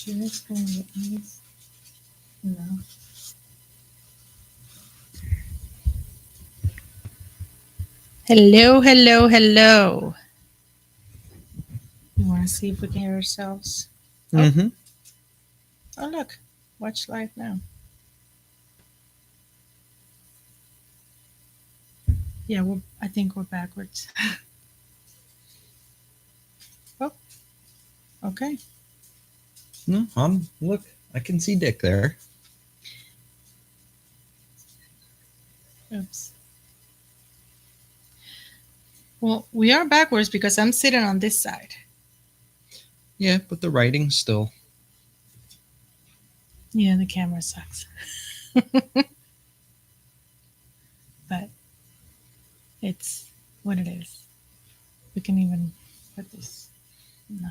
Just going to eyes. No. Hello, hello, hello. You want to see if we can hear ourselves? Mm-hmm. Oh, look. Watch live now. Yeah, I think we're backwards. Oh, okay. No, look, I can see Dick there. Oops. Well, we are backwards because I'm sitting on this side. Yeah, but the writing's still. Yeah, the camera sucks. But it's what it is. We can even put this. No.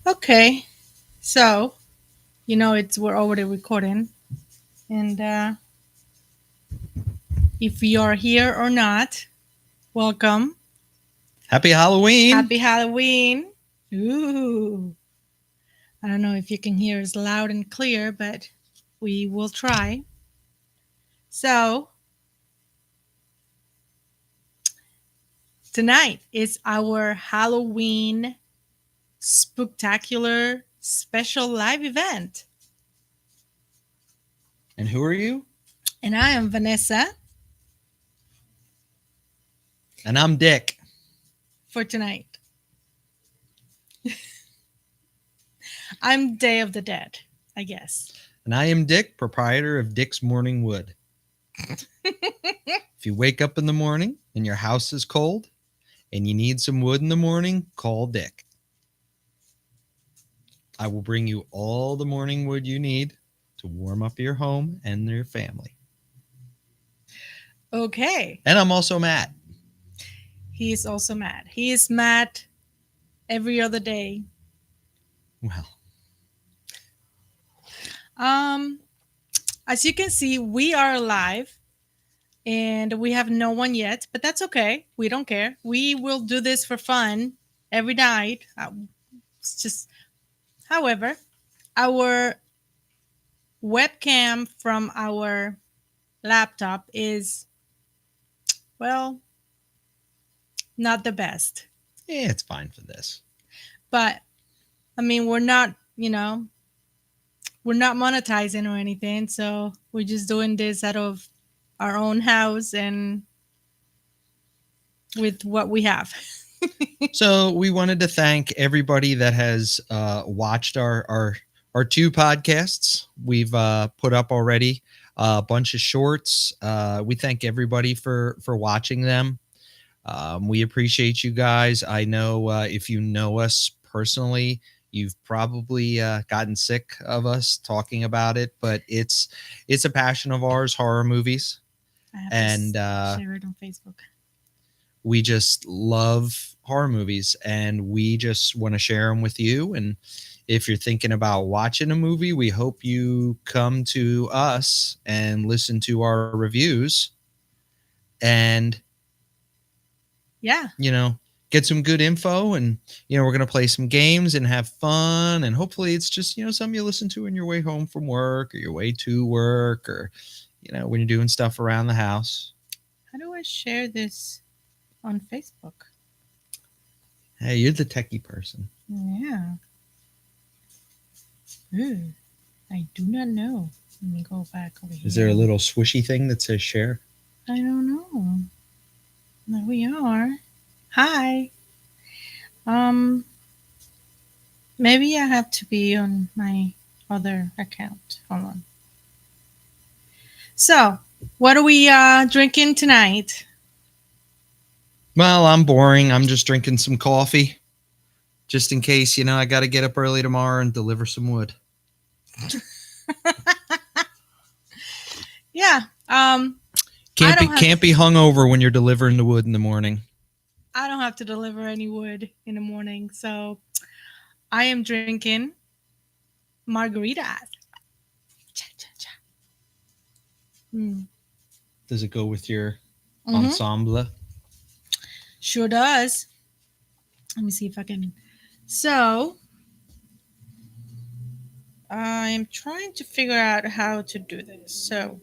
Okay. So, we're already recording. And if you're here or not, welcome. Happy Halloween! Happy Halloween. Ooh. I don't know if you can hear us loud and clear, but we will try. So, tonight is our Halloween Spooktacular special live event. And who are you? And I am Vanessa And I'm Dick. for tonight. I'm Day of the Dead, I guess. And I am Dick, proprietor of Dick's Morning Wood. If you wake up in the morning and your house is cold and you need some wood in the morning, call Dick. I will bring you all the morning wood you need to warm up your home and your family. Okay. And I'm also Matt. He is also mad. He is mad every other day. Well, As you can see, we are live and we have no one yet, but that's okay. We don't care. We will do this for fun every night. It's just, however, our webcam from our laptop is, well, not the best. yeah, it's fine for this. But I mean, we're not monetizing or anything, so we're just doing this out of our own house and with what we have. So we wanted to thank everybody that has watched our two podcasts. We've put up already a bunch of shorts. We thank everybody for watching them. We appreciate you guys. I know if you know us personally, you've probably gotten sick of us talking about it, but it's a passion of ours, horror movies. I have And to share it on Facebook. We just love horror movies and we just want to share them with you. And if you're thinking about watching a movie, we hope you come to us and listen to our reviews and Yeah, get some good info. And we're going to play some games and have fun, and hopefully it's just something you listen to on your way home from work or your way to work, or when you're doing stuff around the house. how do I share this on Facebook? Hey, you're the techie person. Yeah. Ooh, I do not know. Let me go back over here. Is there a little swishy thing that says share? I don't know. There we are. Hi. Maybe I have to be on my other account. Hold on. So, what are we drinking tonight? Well, I'm boring. I'm just drinking some coffee, just in case. I got to get up early tomorrow and deliver some wood. Yeah. Can't be hungover when you're delivering the wood in the morning. I don't have to deliver any wood in the morning, so I am drinking margaritas. Cha, cha, cha. Does it go with your ensemble? Sure does. Let me see if I can. So, I'm trying to figure out how to do this. So,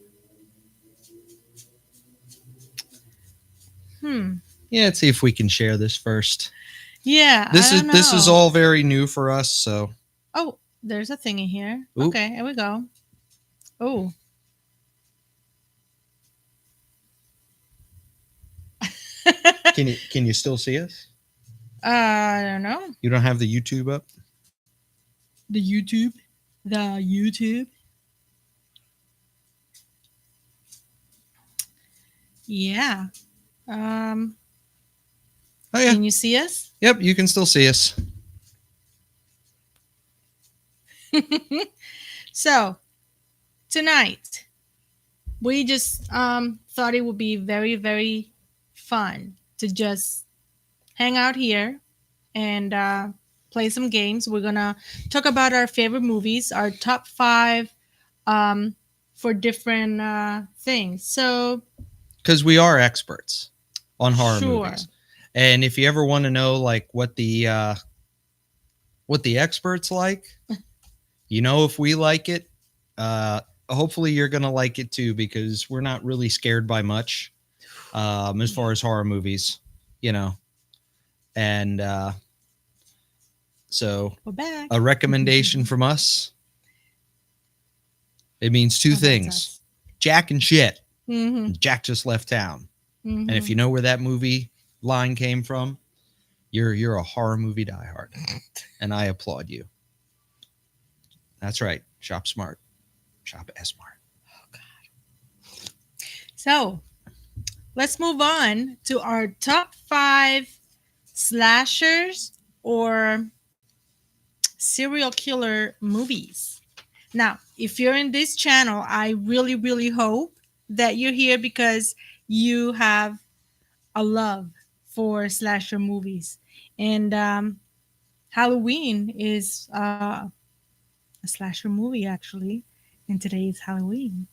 hmm. Yeah, let's see if we can share this first. Yeah, I don't This is know. all very new for us, so Oh, there's a thing in here. oop. Okay, here we go. Oh, Can you still see us? I don't know. You don't have the YouTube up? The YouTube. The YouTube. Yeah. Um, Oh yeah. can you see us? Yep, you can still see us. So, tonight, we just thought it would be very, very fun to just hang out here and play some games. We're going to talk about our favorite movies, our top five um, for different things. So, Because we are experts on horror sure. movies. And if you ever want to know like what the experts like, if we like it, uh hopefully you're gonna like it too, because we're not really scared by much as Yeah, far as horror movies, you know. And so we're back. a recommendation from us, it means two Oh, that's things: us. Jack and shit. Mm-hmm. Jack just left town. And if Mm-hmm. you know where that movie line came from, you're a horror movie diehard. And I applaud you. That's right. Shop smart. Shop S smart. Oh, God. So, let's move on to our top five slashers or serial killer movies. Now, if you're in this channel, I really, really hope that you're here because you have a love for slasher movies. And Halloween is a slasher movie, actually, and today is Halloween.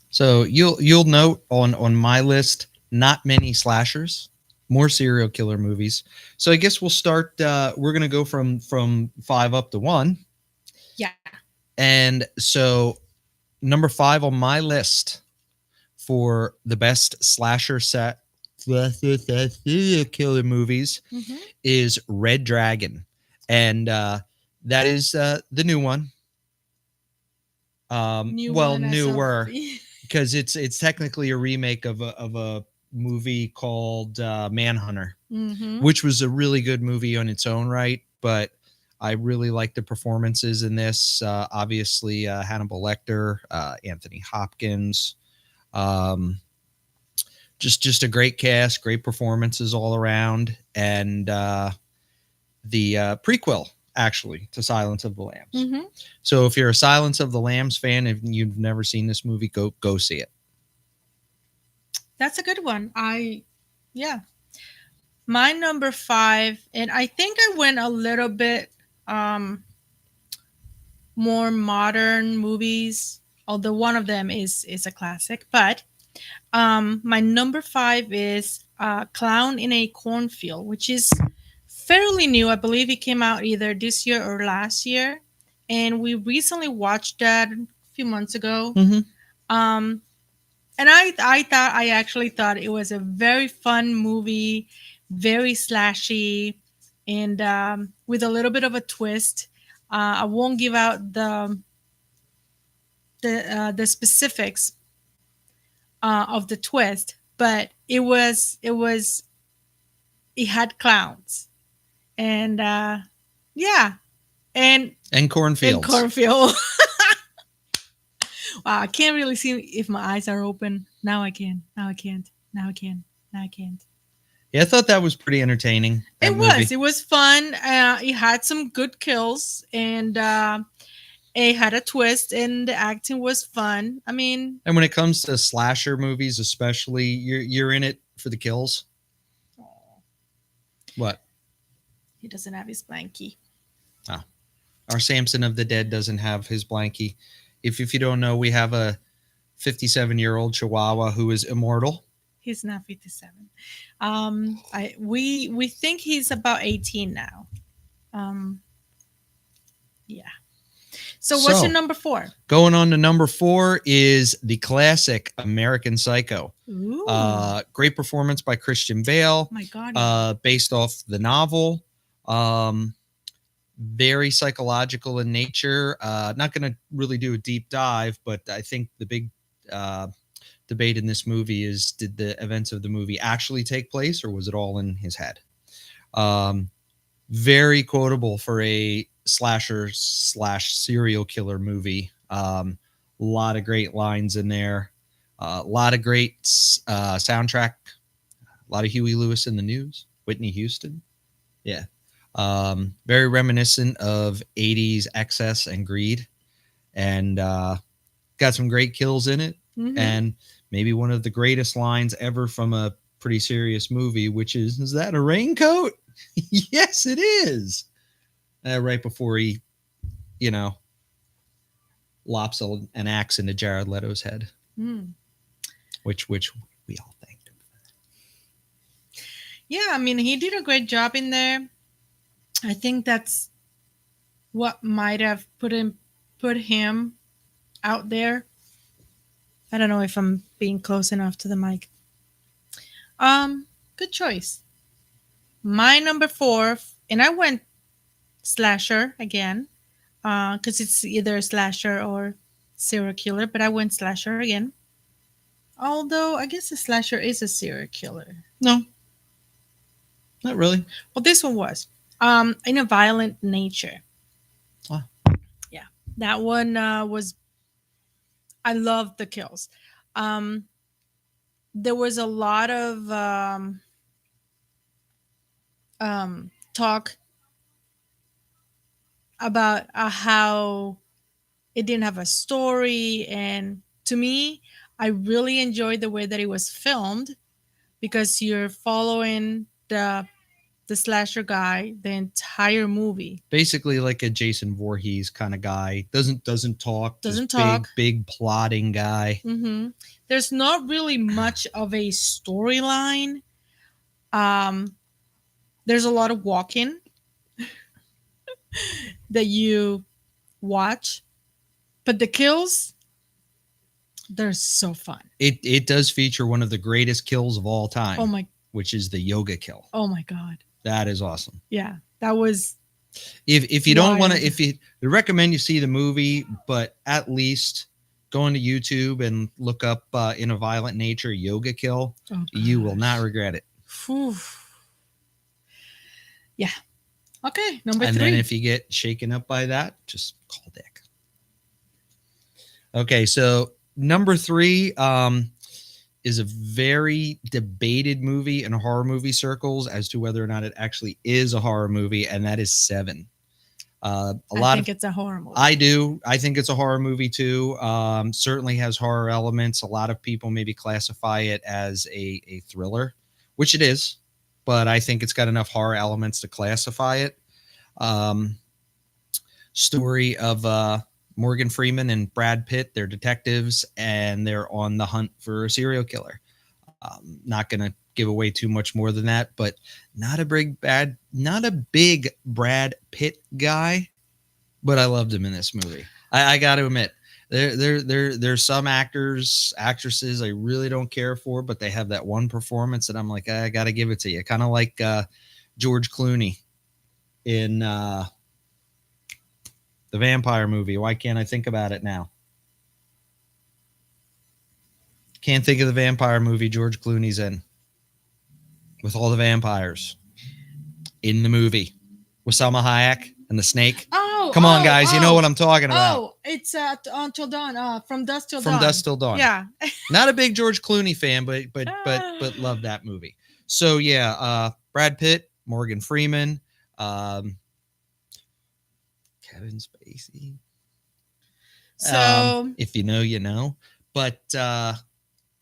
So you'll note on my list, not many slashers, more serial killer movies. So I guess we'll start. We're gonna go from five up to one, Yeah. and so number five on my list for the best serial killer movies Mm-hmm. is Red Dragon, and that is the new one. New Well, one as of. newer, because it's technically a remake of a movie called Manhunter, Mm-hmm. which was a really good movie on its own right. But I really like the performances in this. Obviously, Hannibal Lecter, Anthony Hopkins, um, just a great cast, great performances all around, and the prequel actually to Silence of the Lambs. Mm-hmm. So if you're a Silence of the Lambs fan and you've never seen this movie, go see it. That's a good one. Yeah. My number five, and I think I went a little bit um, more modern movies, although one of them is a classic. But my number five is Clown in a Cornfield, which is fairly new. I believe it came out either this year or last year, and we recently watched that a few months ago. Mm-hmm. Um, and I actually thought it was a very fun movie, very slashy, and with a little bit of a twist. I won't give out the specifics of the twist, but it had clowns, and yeah, and And and cornfields. cornfield. Wow, I can't really see if my eyes are open. Now I can. Now I can't. Now I can. Now I can't. Yeah, I thought that was pretty entertaining. That It was. movie. It was fun. It had some good kills, and it had a twist, and the acting was fun. I mean, And when it comes to slasher movies, especially, you're in it for the kills. oh, What? he doesn't have his blankie. Oh, our Samson of the Dead doesn't have his blankie. If you don't know, we have a 57-year-old Chihuahua who is immortal. He's not 57. We think he's about 18 now. Um, yeah. So what's your So, number 4? going on to number 4 is the classic American Psycho. Ooh. Great performance by Christian Bale, My God, yeah. based off the novel. Um, very psychological in nature. Not going to really do a deep dive, but I think the big uh, debate in this movie is, did the events of the movie actually take place, or was it all in his head? Um, Very quotable for a slasher slash serial killer movie. A lot of great lines in there. A lot of great soundtrack. A lot of Huey Lewis in the News. Whitney Houston. Yeah. Very reminiscent of 80s excess and greed. And got some great kills in it. Mm-hmm. And maybe one of the greatest lines ever from a pretty serious movie, which is that a raincoat? Yes, it is. Right before he, you know, lops an axe into Jared Leto's head, Mm. which we all thanked him. Yeah, I mean, he did a great job in there. I think that's what might have put him out there. I don't know if I'm being close enough to the mic. Good choice. My number 4, and I went slasher again, because it's either slasher or serial killer, but I went slasher again. Although I guess a slasher is a serial killer. No, not really. Well, this one was in a violent nature. Ah. Yeah, that one was. I loved the kills. Um, there was a lot of talk about how it didn't have a story, and to me, I really enjoyed the way that it was filmed because you're following the slasher guy the entire movie. Basically, like a Jason Voorhees kind of guy. Doesn't talk. Just Doesn't talk. big plotting guy. Mm-hmm. There's not really much of a storyline. Um, there's a lot of walking that you watch, but the kills, they're so fun. It does feature one of the greatest kills of all time. Oh my! Which is the yoga kill. Oh my God! That is awesome. Yeah, that was. If you don't want to, wild. if you I recommend you see the movie, but at least go into YouTube and look up In a Violent Nature yoga kill. Oh, You will gosh. not regret it. Whew. Yeah. Okay, number And 3. then if you get shaken up by that, just call Dick. Okay, so number 3 is a very debated movie in horror movie circles as to whether or not it actually is a horror movie, and that is Seven. I think it's a horror movie. I do. I think it's a horror movie too. Certainly has horror elements. A lot of people maybe classify it as a thriller, which it is, but I think it's got enough horror elements to classify it. Um, Story of Morgan Freeman and Brad Pitt. They're detectives and they're on the hunt for a serial killer. Not going to give away too much more than that, but not a big Brad Pitt guy, but I loved him in this movie. I got to admit, there's some actresses I really don't care for, but they have that one performance that I'm like, I got to give it to you. Kind of like George Clooney in the vampire movie. Why can't I think about it now? Can't think of the vampire movie George Clooney's in with all the vampires in the movie with Salma Hayek and the snake. Oh, come on, guys, you know what I'm talking about. Oh, it's Until Dawn. From Dusk Till From Dawn. Dusk Till Dawn. Yeah. Not a big George Clooney fan, but love that movie. So yeah, Brad Pitt, Morgan Freeman, Kevin Spacey. So if you know, you know. But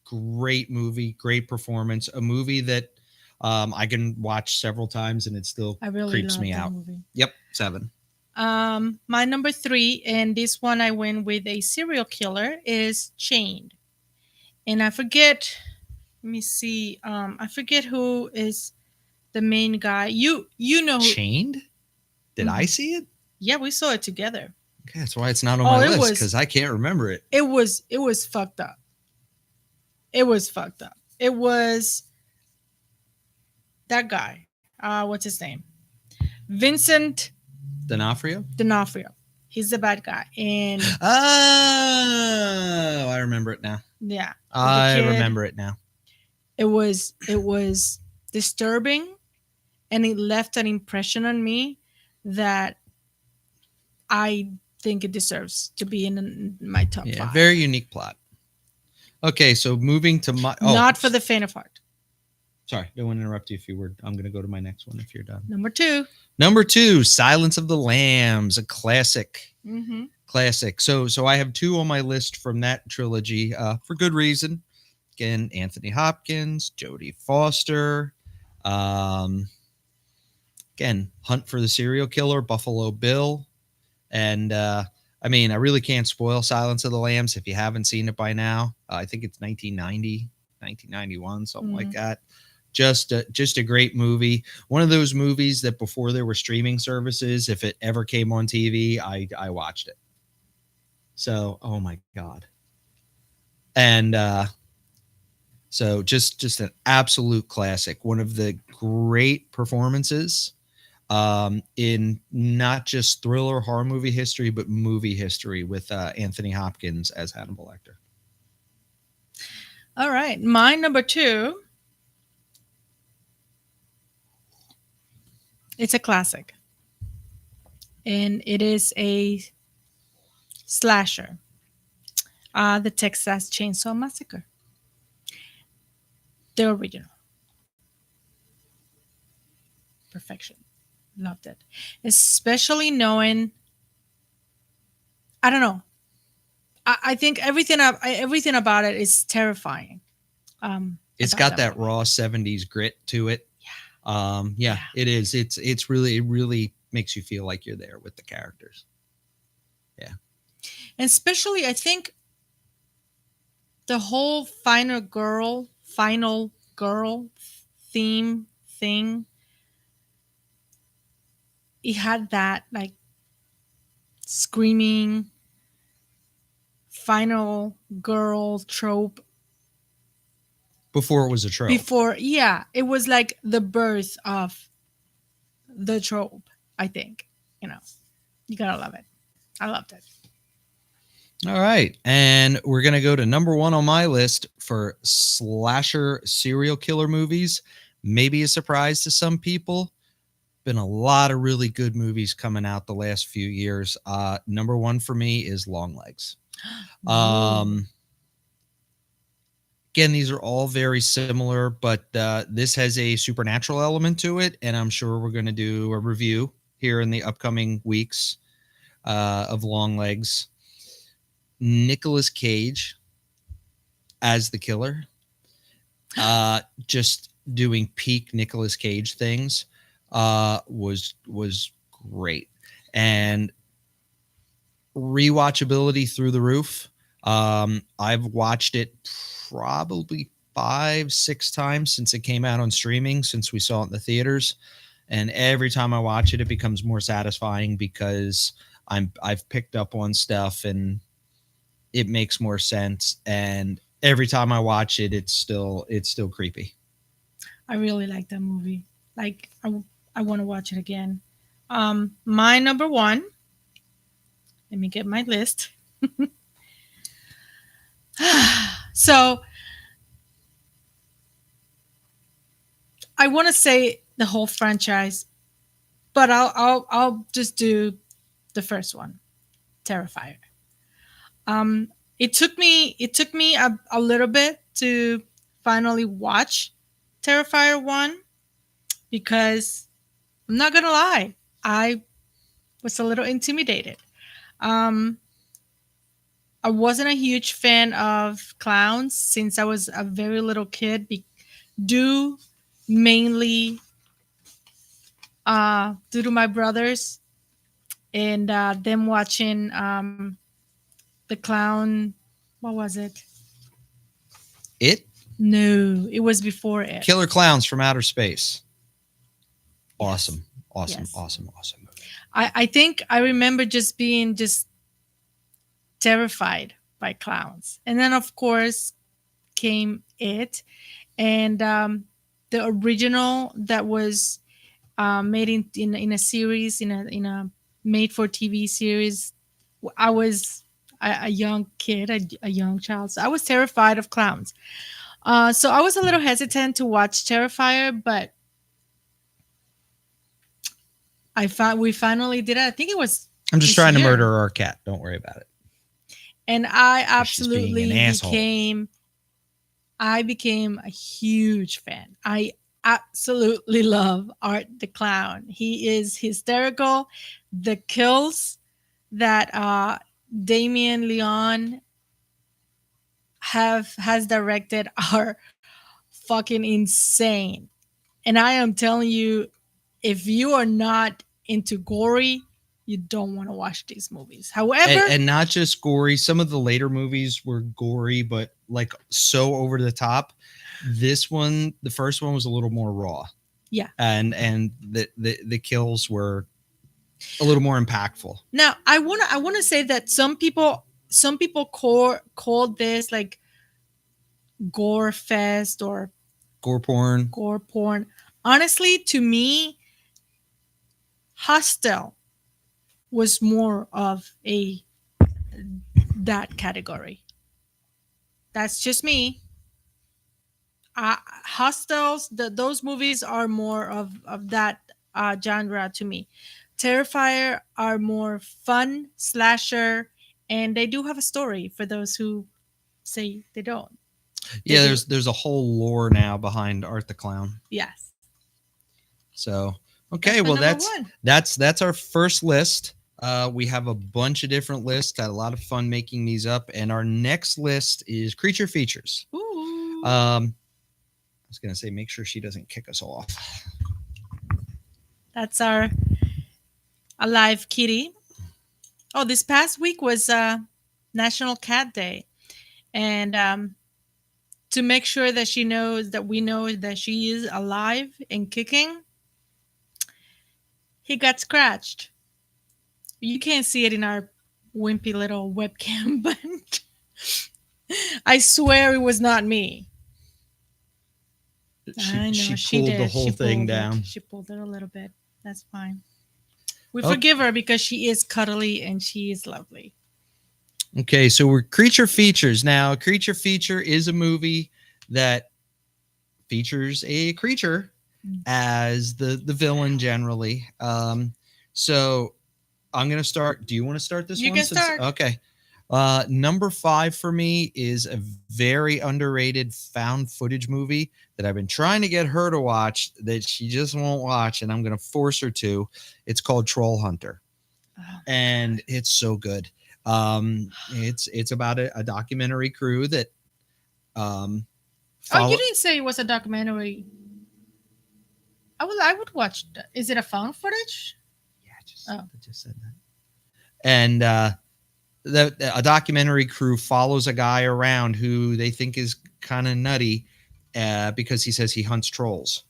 great movie, great performance. A movie that I can watch several times and it still I really creeps love me that out. movie. Yep, 7. My number 3, and this one I went with a serial killer, is Chained. And I forget, let me see, I forget who is the main guy. You know who, Chained? Did I see it? yeah, we saw it together. Okay, that's why it's not on Oh, my it list was because I can't remember it. it was fucked up. It was fucked up. It was that guy. What's his name? Vincent D'Onofrio. D'Onofrio. He's the bad guy, and Oh, I remember it now. yeah, with the I kid, remember it now. it was disturbing, and it left an impression on me that I think it deserves to be in my top Yeah, five. very unique plot. Okay, so moving to my Not for the faint of heart. sorry, don't want to interrupt you if you were. I'm going to go to my next one if you're done. Number two. Number 2, Silence of the Lambs, a classic. Mm-hmm. Classic. So I have 2 on my list from that trilogy for good reason. Again, Anthony Hopkins, Jodie Foster. Um, again, Hunt for the Serial Killer, Buffalo Bill. And I mean, I really can't spoil Silence of the Lambs if you haven't seen it by now. I think it's 1990, 1991, something like Mm. that. Just a great movie. One of those movies that before there were streaming services, if it ever came on TV, I watched it. So, oh my god. And so just an absolute classic. One of the great performances in not just thriller horror movie history, but movie history with Anthony Hopkins as Hannibal Lecter. All right, my number two. It's a classic, and it is a slasher. The Texas Chainsaw Massacre, the original. Perfection. Loved it, especially knowing. I don't know. I think everything about it is terrifying. It's About got that that movie. raw 70s grit to it. Yeah. Yeah, it is. It really makes you feel like you're there with the characters. Yeah. And especially, I think the whole final girl theme thing. It had that like screaming final girl trope Before it was a trope. before. Yeah, it was like the birth of the trope. I think you gotta love it. I loved it. All right. And we're going to go to number 1 on my list for slasher serial killer movies. Maybe a surprise to some people. Been a lot of really good movies coming out the last few years. Number 1 for me is Longlegs. Ooh. Again, these are all very similar, but this has a supernatural element to it. And I'm sure we're going to do a review here in the upcoming weeks of Longlegs. Nicolas Cage as the killer, just doing peak Nicolas Cage things, was great, and rewatchability through the roof. I've watched it probably 5-6 times since it came out on streaming, since we saw it in the theaters, and every time I watch it, it becomes more satisfying because I've picked up on stuff and it makes more sense, and every time I watch it, it's still creepy. I really like that movie. Like I want to watch it again. My number one. Let me get my list. So I want to say the whole franchise, but I'll just do the first one, Terrifier. It took me a little bit to finally watch Terrifier 1 because I'm not gonna lie, I was a little intimidated. Um, I wasn't a huge fan of clowns since I was a very little kid, due mainly due to my brothers and them watching the clown. What was it? It No, it was before it. Killer Clowns from Outer Space. Yes. Awesome, awesome, Yes. awesome, awesome movie. I think I remember just being just terrified by clowns. And then, of course, came it, and the original that was made in a series, in a made for TV series. I was a young kid, a young child, so I was terrified of clowns. So I was a little hesitant to watch Terrifier, but I found we finally did it. I think it was I'm just this trying to year, murder our cat. Don't worry about it. and I Because she's being an absolutely asshole. became a huge fan. I absolutely love Art the Clown. He is hysterical. The kills that Damien Leon have has directed are fucking insane. And I am telling you, if you are not into gory, you don't want to watch these movies. However, And not just gory. Some of the later movies were gory, but like so over the top. This one, the first one, was a little more raw. yeah. And the kills were a little more impactful. Now I wanna say that some people called this like gore fest or Gore porn. gore porn. Honestly, to me, Hostel was more of a that category. That's just me. Hostels, those movies are more of that genre to me. Terrifier are more fun slasher, and they do have a story for those who say they don't. They Yeah, do. there's a whole lore now behind Art the Clown. Yes. So That's okay, my well number one. that's our first list. We have a bunch of different lists. Had a lot of fun making these up, and our next list is creature features. Ooh. I was gonna say, make sure she doesn't kick us off. That's our alive kitty. Oh, this past week was National Cat Day. And to make sure that she knows that we know that she is alive and kicking, he got scratched. You can't see it in our wimpy little webcam, but I swear it was not me. I know She she pulled the did. whole She thing pulled it. down. She pulled it a little bit. That's fine. We Oh, forgive her because she is cuddly and she is lovely. okay, so we're creature features now. Creature feature is a movie that features a creature as the villain generally. So I'm gonna start. Do you want to start this You one? can Since start. okay, number 5 for me is a very underrated found footage movie that I've been trying to get her to watch that she just won't watch, and I'm gonna force her to. It's called Troll Hunter, Oh, and it's so good. It's about a documentary crew that um oh, you follow. didn't say it was a documentary. I would watch that. Is it a found footage? Yeah, Oh. I just said that. And a documentary crew follows a guy around who they think is kind of nutty because he says he hunts trolls.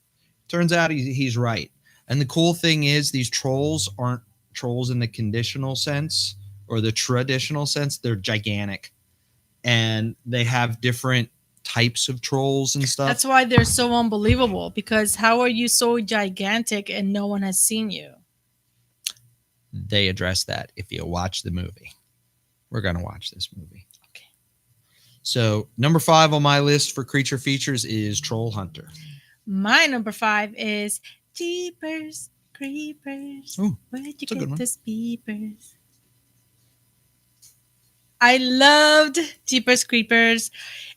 Turns out he's right. And the cool thing is, these trolls aren't trolls in the conditional sense or the traditional sense. They're gigantic, and they have different types of trolls and That's stuff. why they're so unbelievable because how are you so gigantic and no one has seen you? They address that if you watch the movie. We're going to watch this movie. Okay. So, number 5 on my list for creature features is Troll Hunter. My number 5 is Jeepers Creepers. Ooh, Where'd you it's a good get one. those peepers? I loved Jeepers Creepers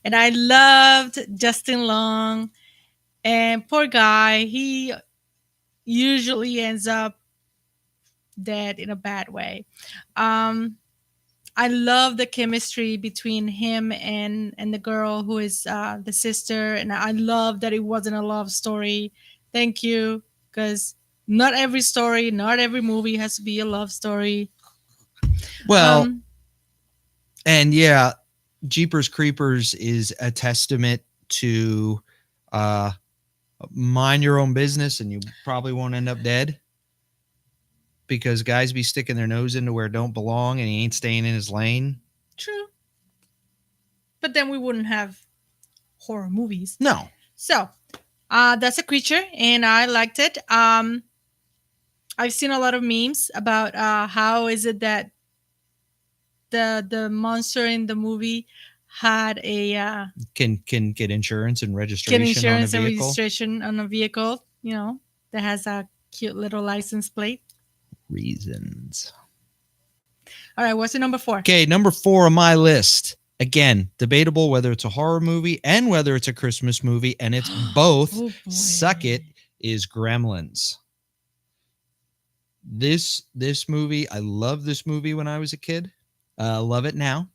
and I loved Justin Long. And poor guy, he usually ends up dead in a bad way. Um, I love the chemistry between him and the girl who is the sister, and I love that it wasn't a love story. Thank you, because not every story, not every movie has to be a love story. Well, Um, and yeah, Jeepers Creepers is a testament to uh, mind your own business and you probably won't end up dead, because guys be sticking their nose into where it don't belong and he ain't staying in his lane. True, but then we wouldn't have horror movies. No. So, that's a creature, and I liked it. I've seen a lot of memes about how is it that the monster in the movie had a Can get insurance and get registration on a insurance and vehicle. registration on a vehicle, that has a cute little license plate. Reasons. All right, what's the number 4? Okay, number 4 on my list. Again, debatable whether it's a horror movie and whether it's a Christmas movie, and it's both. Oh Suck it, boy. is Gremlins. This movie, I loved this movie when I was a kid. Love it now.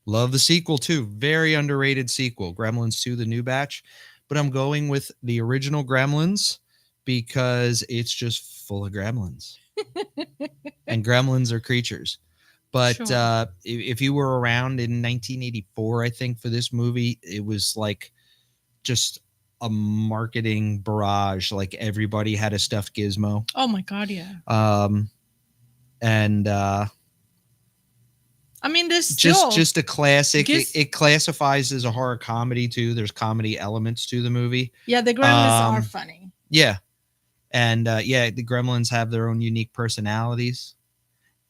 Love the sequel too. Very underrated sequel, Gremlins 2: The New Batch. But I'm going with the original Gremlins because it's just full of gremlins. And gremlins are creatures. But Sure. if you were around in 1984, I think for this movie, it was like just a marketing barrage. Like everybody had a stuffed gizmo. Oh my god, yeah. And I mean, there's just still just a classic. Giz- It classifies as a horror comedy too. There's comedy elements to the movie. yeah, the gremlins are Um, funny. Yeah, and yeah, the Gremlins have their own unique personalities.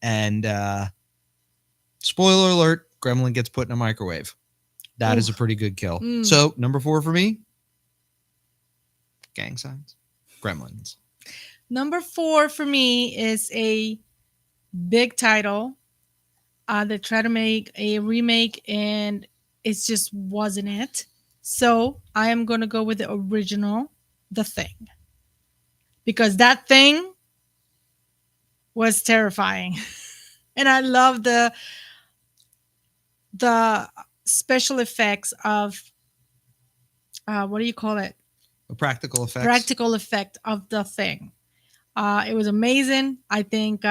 And spoiler alert: Gremlin gets put in a microwave. That is a Oof. pretty good kill. Mm. So number 4 for me, gang signs, Gremlins. Number 4 for me is a big title. They tried to make a remake and it just wasn't it. So I am going to go with the original, The Thing. Because that thing was terrifying. And I love the special effects of what do you call it? Practical effects. Practical effect of The Thing. It was amazing. I think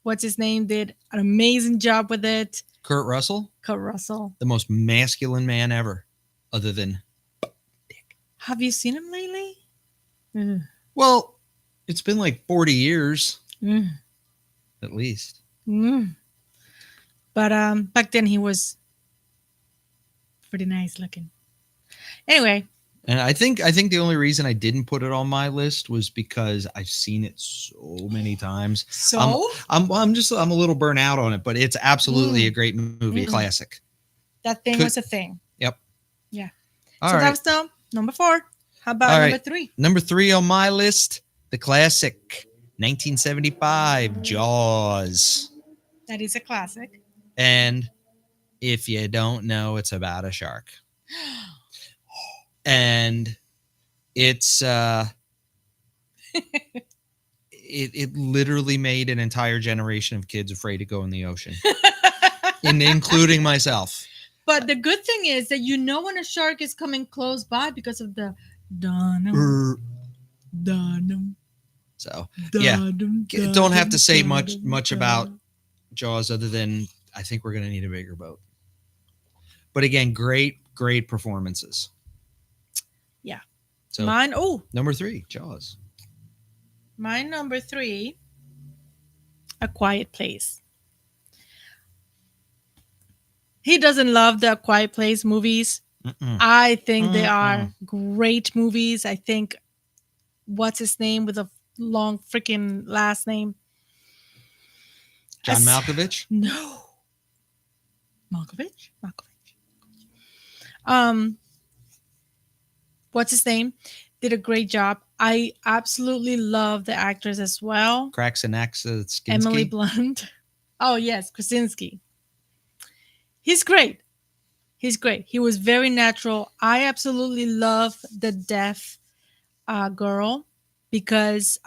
what's his name did an amazing job with it. Kurt Russell, Kurt Russell. the most masculine man ever, other than Have you seen him lately? Mm. well, it's been like 40 years Mm. at least. Mm. But back then he was pretty nice looking. Anyway, And I think the only reason I didn't put it on my list was because I've seen it so many times. so I'm a little burnt out on it, but it's absolutely a Mm. great movie, a Mm-mm. classic. that thing Could- was a thing. Yep. Yeah. All So right. that was the number 4. How about All number right. 3? Number 3 on my list, the classic 1975 Jaws. That is a classic. And if you don't know, it's about a shark. And it's it literally made an entire generation of kids afraid to go in the ocean, including myself. But the good thing is that you know when a shark is coming close by because of the dunum, dunum, So yeah, dunum, don't have to say dunum, much dunum. about Jaws other than I think we're gonna need a bigger boat. But again, great performances. Yeah. So Mine. Oh, number 3, Jaws. my number 3, A Quiet Place. He doesn't love the Quiet Place movies. Mm-mm. I think they Mm-mm. are great movies. I think what's his name with a long freaking last name? John As- Malkovich. No. Malkovich? Um, what's his name? Did a great job. I absolutely love the actors as well. Krasinski. Emily Blunt. Oh yes, Krasinski. He's great. He's great. He was very natural. I absolutely love the deaf girl because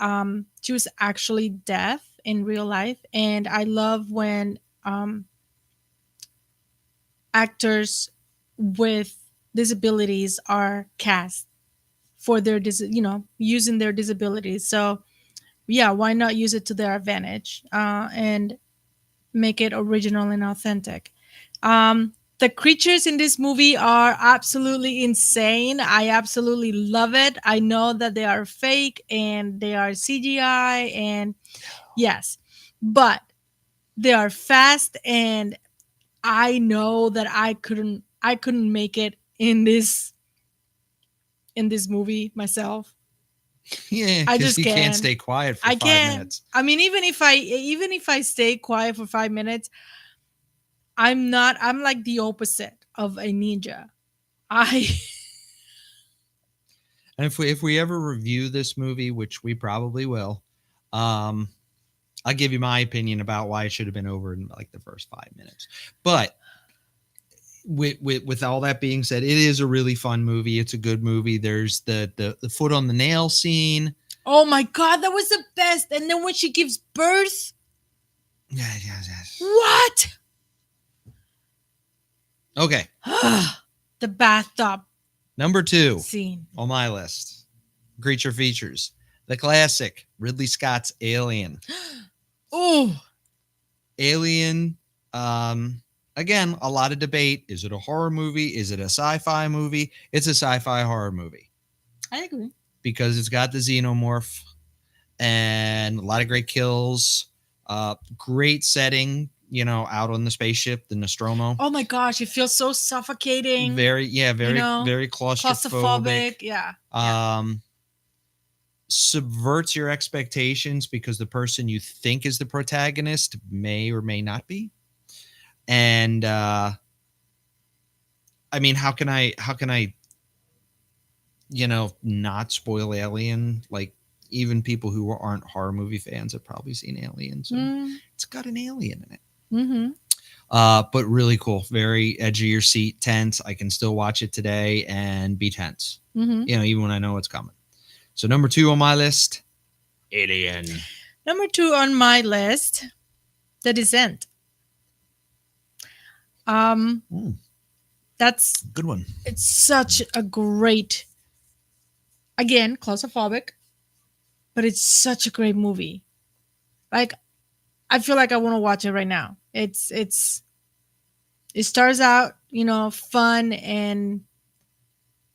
she was actually deaf in real life, and I love when actors with disabilities are cast for their using their disabilities. So yeah, why not use it to their advantage and make it original and authentic. The creatures in this movie are absolutely insane. I absolutely love it. I know that they are fake and they are CGI, and yes, but they are fast and I know that I couldn't make it in this movie myself. Yeah, I because just you can't can't. stay quiet for I five can't. minutes. I mean, even if I stay quiet for 5 minutes, I'm not. I'm like the opposite of a ninja. I And if we ever review this movie, which we probably will, um, I'll give you my opinion about why it should have been over in like the first 5 minutes. But with all that being said, it is a really fun movie. It's a good movie. There's the foot on the nail scene. Oh my god, that was the best. And then when she gives birth, Yeah, yeah, yeah. what? Okay, The bathtub number 2 scene. on my list, creature features, the classic Ridley Scott's Alien. Oh, Alien. Again, a lot of debate. Is it a horror movie? Is it a sci-fi movie? It's a sci-fi horror movie I agree. because it's got the xenomorph and a lot of great kills. Great setting, out on the spaceship, the Nostromo. Oh my gosh, it feels so suffocating. Very, yeah, very, very claustrophobic. Claustrophobic. Yeah. Yeah. Um, subverts your expectations because the person you think is the protagonist may or may not be. And I mean, how can I not spoil Alien? Like, even people who aren't horror movie fans have probably seen Alien, so Mm, it's got an alien in it. mm-hmm. But really cool, very edge of your seat, tense. I can still watch it today and be tense, Mm-hmm. even when I know it's coming. So number 2 on my list, Alien. Number 2 on my list, The Descent. Ooh, That's good one. it's such a great, again, claustrophobic, but it's such a great movie. Like, I feel like I want to watch it right now. It starts out, fun, and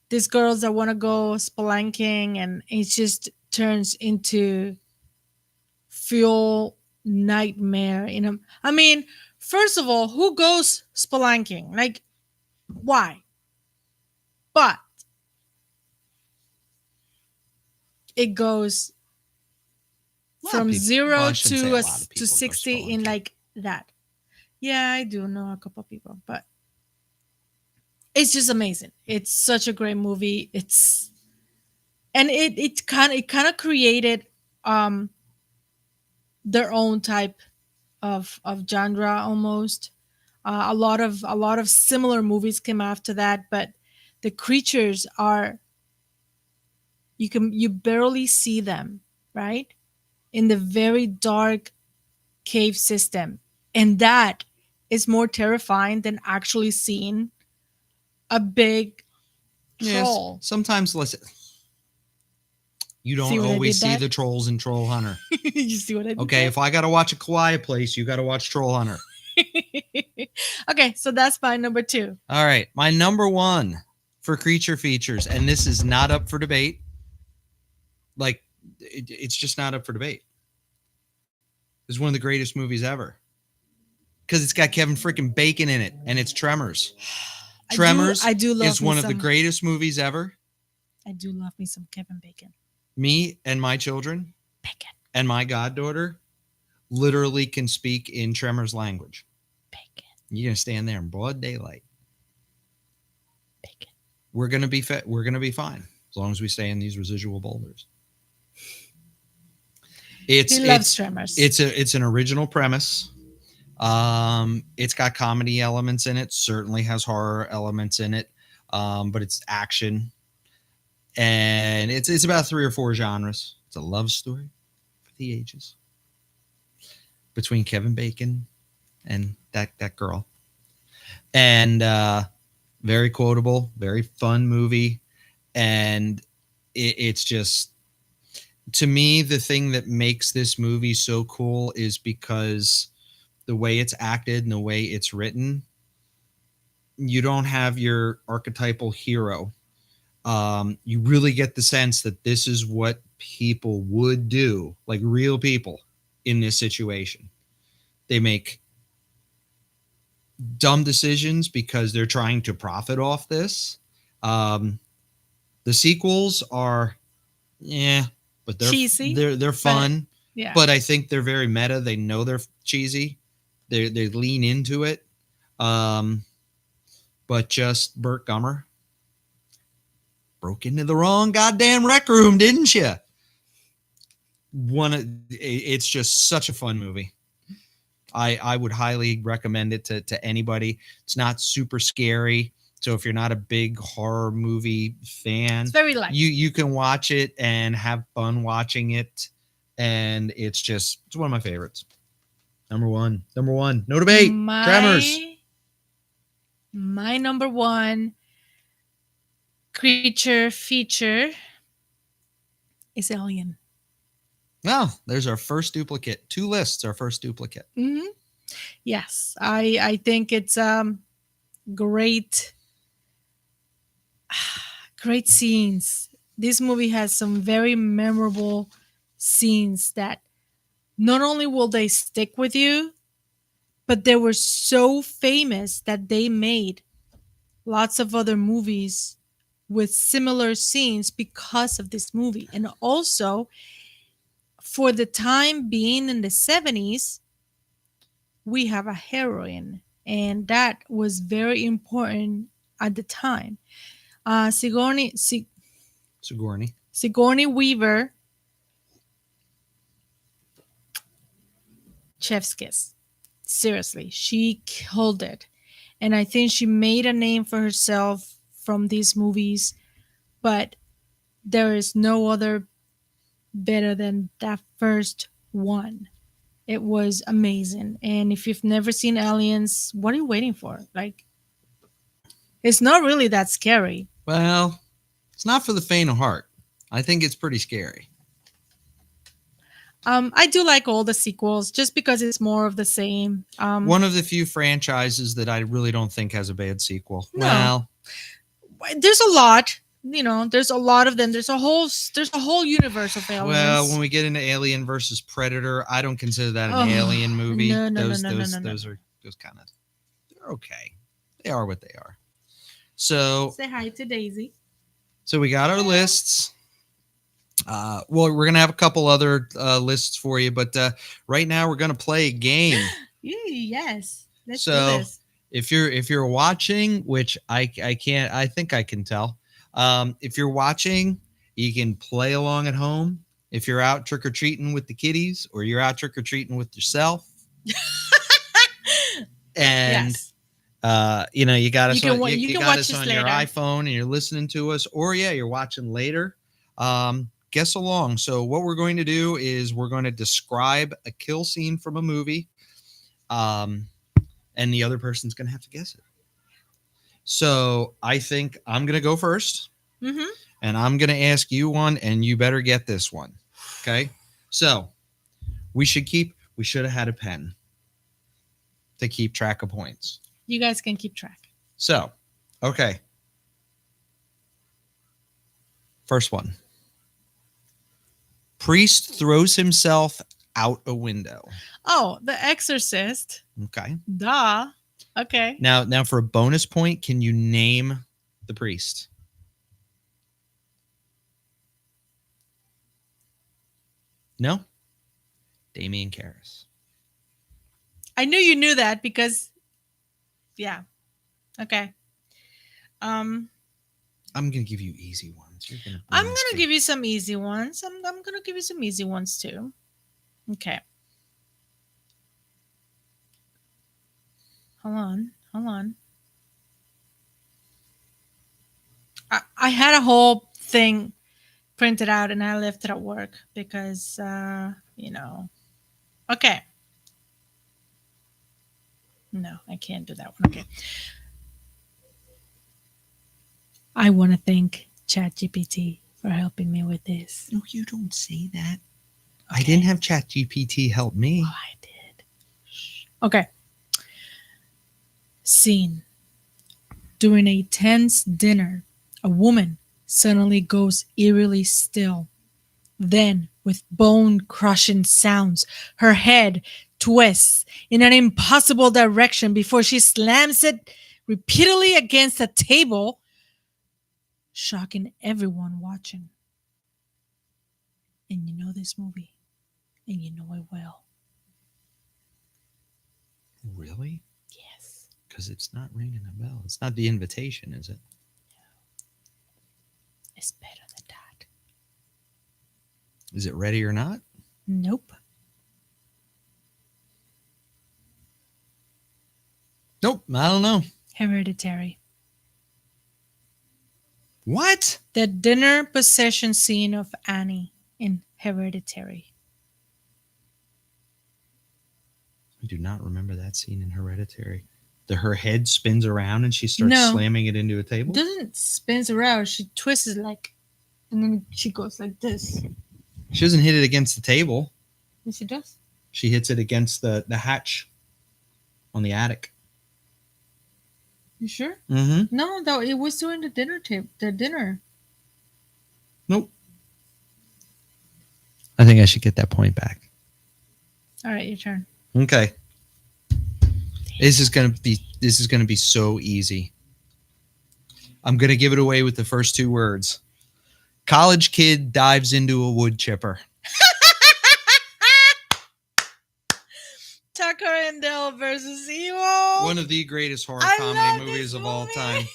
these girls that want to go spelunking, and it just turns into fuel nightmare. I mean, first of all, who goes spelunking? Like, why? But it goes from Well, zero I shouldn't say to a a, lot of to people go 60 in spelunking. like that. Yeah, I do know a couple people, but it's just amazing. It's such a great movie. It kind of created um their own type of genre almost. A lot of similar movies came after that, but the creatures are, you barely see them, right? In the very dark cave system. And that is more terrifying than actually seeing a big Yes, troll. sometimes, listen, you See don't what I always did see there? the trolls in Troll Hunter. You see what I did Okay, there? if I gotta watch A Quiet Place, you gotta watch Troll Hunter. Okay, so that's my number 2. All right, my number 1 for creature features, and this is not up for debate. Like, it's just not up for debate. It's one of the greatest movies ever because it's got Kevin freaking Bacon in it, and it's Tremors. Tremors I do love is me one of the some. greatest movies ever. I do love me some Kevin Bacon. Me and my children Bacon. and my goddaughter literally can speak in Tremors language. Bacon. You're gonna stand there in broad daylight. Bacon. We're gonna be we're gonna be fine as long as we stay in these residual boulders. It's He loves Tremors. it's an original premise. It's got comedy elements in it. Certainly has horror elements in it. But it's action, and it's about 3 or 4 genres. It's a love story for the ages between Kevin Bacon and that girl, and very quotable, very fun movie, and it's just, to me, the thing that makes this movie so cool is because the way it's acted and the way it's written. You don't have your archetypal hero. You really get the sense that this is what people would do, like real people in this situation. They make dumb decisions because they're trying to profit off this. Um, the sequels are, yeah, but Cheesy, they're but fun. yeah. But I think they're very meta. They know they're cheesy. They lean into it. Um, but just Burt Gummer broke into the wrong goddamn rec room, didn't you? It's just such a fun movie. I would highly recommend it to anybody. It's not super scary. So if you're not a big horror movie It's fan, very light. you can watch it and have fun watching it. And it's one of my favorites. Number one. Number one. No debate. Tremors. My my number one creature feature is Alien. Oh, there's our first duplicate. Two lists, our first duplicate. Hmm. Yes, I think it's great great scenes. This movie has some very memorable scenes that not only will they stick with you, but they were so famous that they made lots of other movies with similar scenes because of this movie. And also, for the time being in the 70s, we have a heroine, and that was very important at the time. Sigourney. Sigourney Weaver, chef's kiss. Seriously, she killed it. And I think she made a name for herself from these movies, but there is no other better than that first one. It was amazing. And if you've never seen Aliens, what are you waiting for? Like, it's not really that scary. Well, it's not for the faint of heart. I think it's pretty scary. I do like all the sequels just because it's more of the same. One of the few franchises that I really don't think has a bad sequel. No, Well, there's a lot. There's a lot of them. There's a whole universe of well, aliens. when we get into Alien versus Predator, I don't consider that an Oh, alien movie. no, no, no, those no, no, those no, no. those are those kind of they're okay. They are what they are. So Say hi to Daisy. we got our lists. Well, we're gonna have a couple other lists for you, but right now we're gonna play a game. Yes, let's do So this. if you're watching, which I can't, I think I can tell. If you're watching, you can play along at home. If you're out trick or treating with the kiddies, or you're out trick or treating with yourself, and Yes, you got us you can on you you can got watch us this on your later. iPhone and you're listening to us, or yeah, you're watching later. Guess along. So what we're going to do is we're going to describe a kill scene from a movie, and the other person's going to have to guess it. So I think I'm going to go first, Mm-hmm. and I'm going to ask you one, and you better get this one. Okay. So we should have had a pen to keep track of points. You guys can keep track. So, okay. First one. Priest throws himself out a window. Oh, The Exorcist. Okay. Duh. Okay. Now for a bonus point, can you name the priest? No? Damien Karras. I knew you knew that because, yeah. Okay. I'm gonna give you easy ones. You're gonna I'm gonna give you some easy ones. I'm gonna give you some easy ones too. Okay. Hold on. I had a whole thing printed out and I left it at work because Okay. No, I can't do that one. Okay. I want to thank ChatGPT for helping me with this. No, you don't say that. Okay. I didn't have ChatGPT help me. Oh, I did. Okay. Scene. During a tense dinner, a woman suddenly goes eerily still. Then, with bone crushing sounds, her head twists in an impossible direction before she slams it repeatedly against a table, shocking everyone watching. And you know this movie, and you know it well. Really? Yes. Because it's not ringing a bell. It's not The Invitation, is it? It's better than that. Is it Ready or Not? Nope. Nope. I don't know. Hereditary. What? The dinner possession scene of Annie in Hereditary. I do not remember that scene in Hereditary. Her head spins around and she starts No. slamming it into a table? Doesn't spins around. She twists it like, and then she goes like this. She doesn't hit it against the table. Yes, she does. She hits it against the hatch on the attic. You sure? Mm-hmm. No, though it was during the dinner table. The dinner. Nope. I think I should get that point back. All right, your turn. Okay. This is gonna be so easy. I'm gonna give it away with the first two words. College kid dives into a wood chipper. Tucker and Dale versus Evil. One of the greatest horror I comedy love movies this of all movie. time.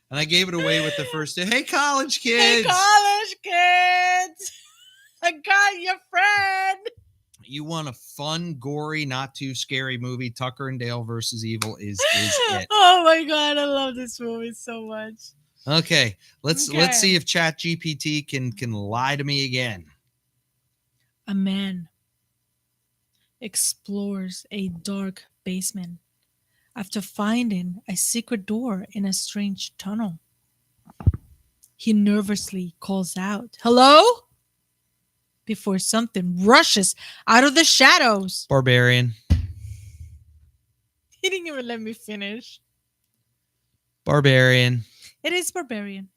And I gave it away with the first two. Hey, college Hey, kids! college kids! I got your friend. You want a fun, gory, not too scary movie? Tucker and Dale versus Evil is it. Oh my god, I love this movie so much. Okay, let's Okay. see if ChatGPT can lie to me again. A man explores a dark basement after finding a secret door in a strange tunnel. He nervously calls out, "Hello?" before something rushes out of the shadows. Barbarian. He didn't even let me finish. Barbarian. It is Barbarian.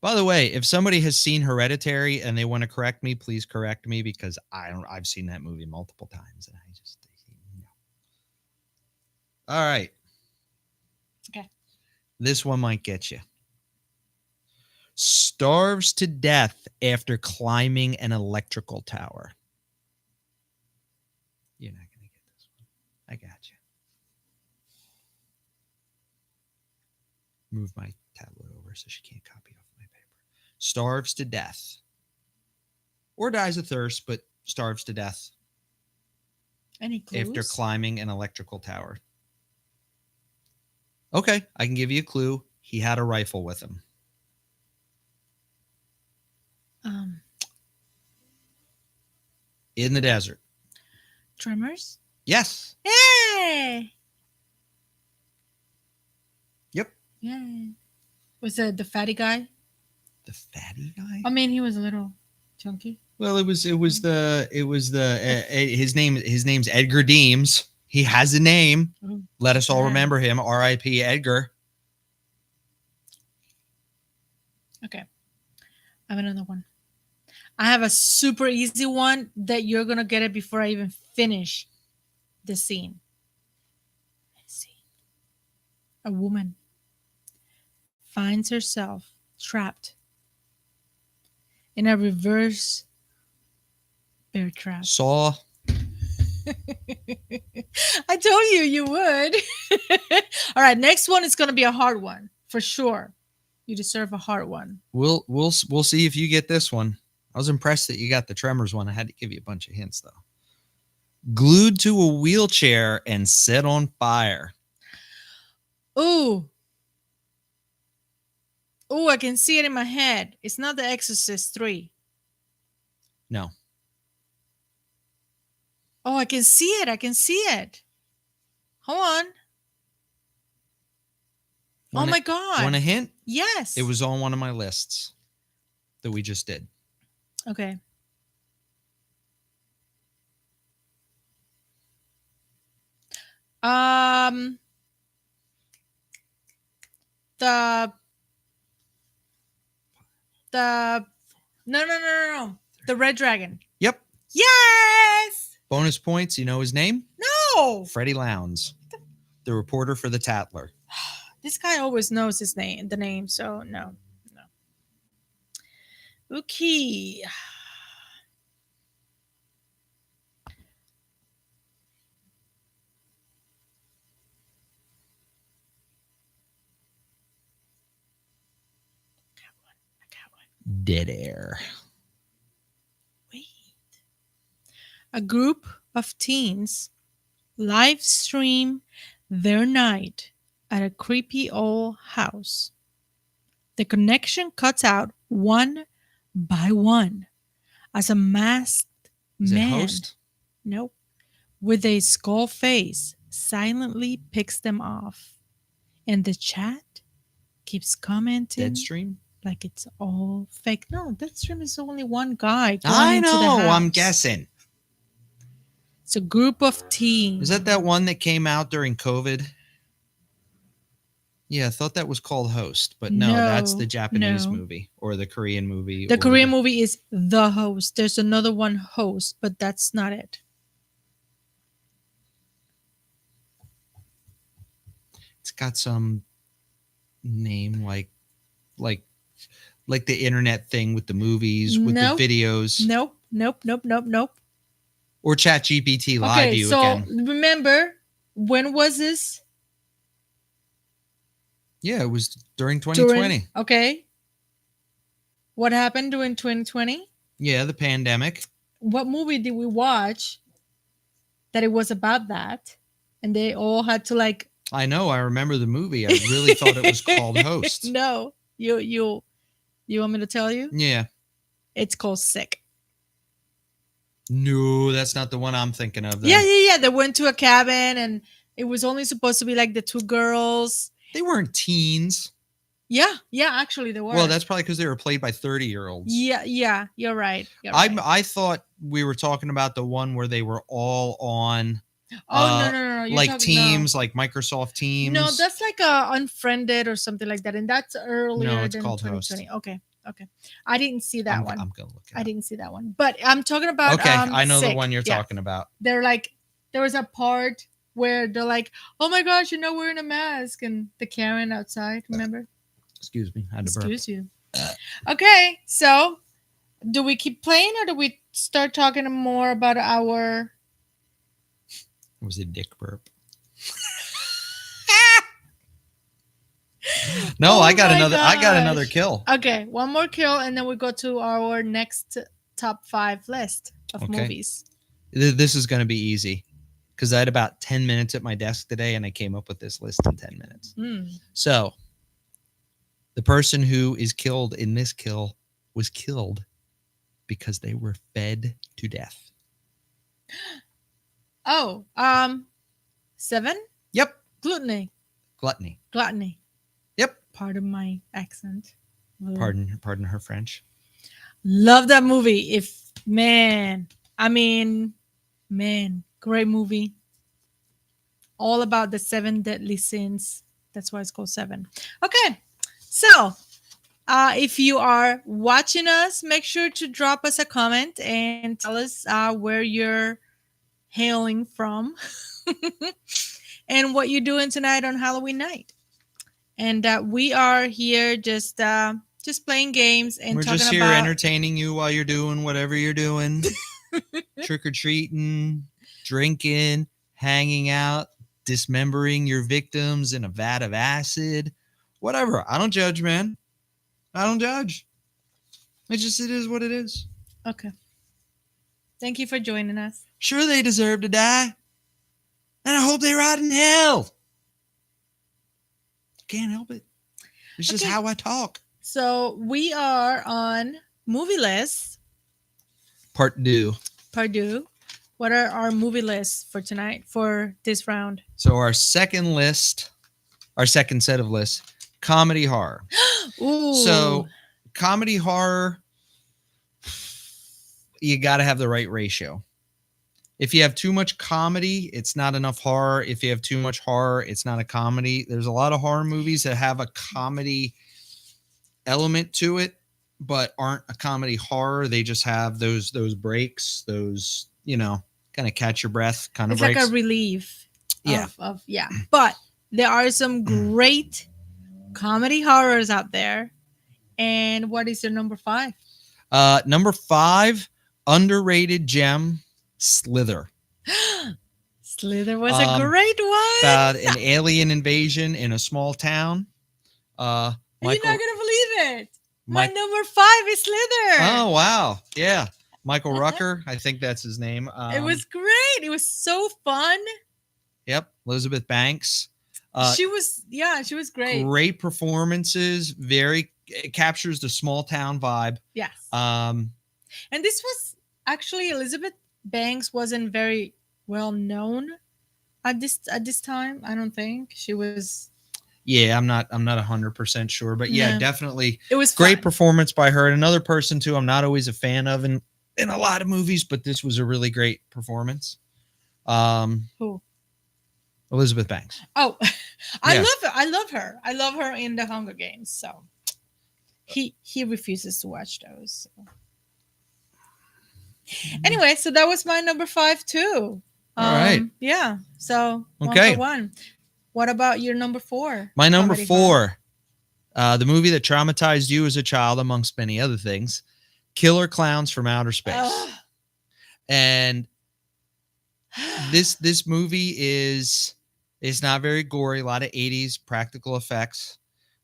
By the way, if somebody has seen Hereditary and they want to correct me, please correct me because I've seen that movie multiple times and I just All right. Okay. This one might get you. Starves to death after climbing an electrical tower. You're not going to get this one. I got you. Move my tablet over so she can't copy off my paper. Starves to death. Or dies of thirst, but starves to death. Any clues? After climbing an electrical tower. Okay, I can give you a clue. He had a rifle with him. In the desert. Tremors? Yes. Yay! Yep. Yay. Was it the fatty guy? The fatty guy? I mean, he was a little chunky. Well, it was the his name's Edgar Deems. He has a name. Oh, Let us all yeah. remember him. R.I.P. Edgar. Okay. I have another one. I have a super easy one that you're going to get it before I even finish the scene. Let's see. A woman finds herself trapped in a reverse bear trap. Saw. I told you would. All right, next one is going to be a hard one for sure. You deserve a hard one. We'll see if you get this one. I was impressed that you got the Tremors one. I had to give you a bunch of hints though. Glued to a wheelchair and set on fire. Ooh. Ooh, I can see it in my head. It's not The Exorcist 3. No. Oh, I can see it. I can see it. Hold on. Oh my God. Want a hint? Yes. It was on one of my lists that we just did. Okay. The no. The Red Dragon. Yep. Yes. Bonus points. You know his name? No. Freddie Lowndes, the reporter for the Tatler. This guy always knows his name, the name. So no, no. Okay. I got one. Dead air. Wait. A group of teens live stream their night at a creepy old house. The connection cuts out one by one as a masked Is it man, host? nope, with a skull face silently picks them off. And the chat keeps commenting Deadstream? like it's all fake. No, that stream is only one guy going I into the know. house. I'm guessing. It's a group of teens. Is that one that came out during COVID? Yeah, I thought that was called Host, but no, that's the Japanese no. movie or the Korean movie. The or Korean movie is The Host. There's another one, Host, but that's not it. It's got some name like the internet thing with the movies, with Nope. the videos. Nope. Or ChatGPT live Okay, you so again. remember, when was this? Yeah, it was during 2020. Okay. What happened during 2020? Yeah, the pandemic. What movie did we watch that it was about that? And they all had to like. I know. I remember the movie. I really thought it was called Host. No, you want me to tell you? Yeah. It's called Sick. No, that's not the one I'm thinking of. Then. Yeah. They went to a cabin and it was only supposed to be like the two girls. They weren't teens. Yeah, actually they were. Well, that's probably because they were played by 30-year-olds. Yeah, you're right. I thought we were talking about the one where they were all on. Oh no! You're like Teams, like Microsoft Teams. No, that's like a Unfriended or something like that, and that's earlier No, it's than called 2020. Host. Okay. I didn't see that one. I'm gonna look it up. I didn't see that one, but I'm talking about. Okay, I know Sick. the one you're talking about. They're like, there was a part where they're like, "Oh my gosh, you're not wearing a mask," and the Karen outside. Remember? Excuse me, I had to burp. Excuse you. Okay, so do we keep playing or do we start talking more about our? It was a dick burp. No, I got another. Gosh. I got another kill. Okay, one more kill, and then we go to our next top 5 list of movies. This is going to be easy because I had about 10 minutes at my desk today, and I came up with this list in 10 minutes. So, the person who is killed in this kill was killed because they were fed to death. Oh, 7? Yep. Gluttony. Yep. Pardon my accent. Pardon her French. Love that movie. Great movie. All about the 7 deadly sins. That's why it's called 7. Okay. So, if you are watching us, make sure to drop us a comment and tell us where you're hailing from and what you're doing tonight on Halloween night. And we are here just playing games and we're talking just here about entertaining you while you're doing whatever you're doing. Trick or treating, drinking, hanging out, dismembering your victims in a vat of acid, whatever. I don't judge, man. I don't judge. It is what it is. Okay. Thank you for joining us. Sure, they deserve to die. And I hope they rot in hell. Can't help it. It's just how I talk. So we are on movie lists. Part 2. What are our movie lists for tonight, for this round? So our second set of lists, comedy horror. Ooh. So comedy horror, you got to have the right ratio. If you have too much comedy, it's not enough horror. If you have too much horror, it's not a comedy. There's a lot of horror movies that have a comedy element to it, but aren't a comedy horror. They just have those breaks, those kind of catch your breath kind of It's like a breaks. relief Yeah. of yeah. But there are some great comedy horrors out there. And what is your number 5? Number 5, underrated gem, Slither. Slither was a Um, great about one. an alien invasion in a small town. You're not Michael gonna believe it. My Mike. number 5 is Slither. Oh wow, yeah, Michael Rucker. I think that's his name. It was great. It was so fun. Yep, Elizabeth Banks. She was great. Great performances. It captures the small town vibe. Yes. Um, And this was actually Elizabeth Banks wasn't very well known at this time. I don't think she was. yeah, I'm not 100% sure, but yeah, No. definitely It was great fun. performance by her. And another person too, I'm not always a fan of in a lot of movies, but this was a really great performance. Who? Elizabeth Banks. Oh, I Yeah. love her. I love her. I love her in the Hunger Games. So he refuses to watch those. So. Anyway, so that was my number 5 too. All right. Yeah. So Okay. 1 for 1. What about your number 4? My number comedy horror? 4, the movie that traumatized you as a child, amongst many other things, Killer Clowns from Outer Space. Ugh. And this movie is not very gory. A lot of 80s practical effects,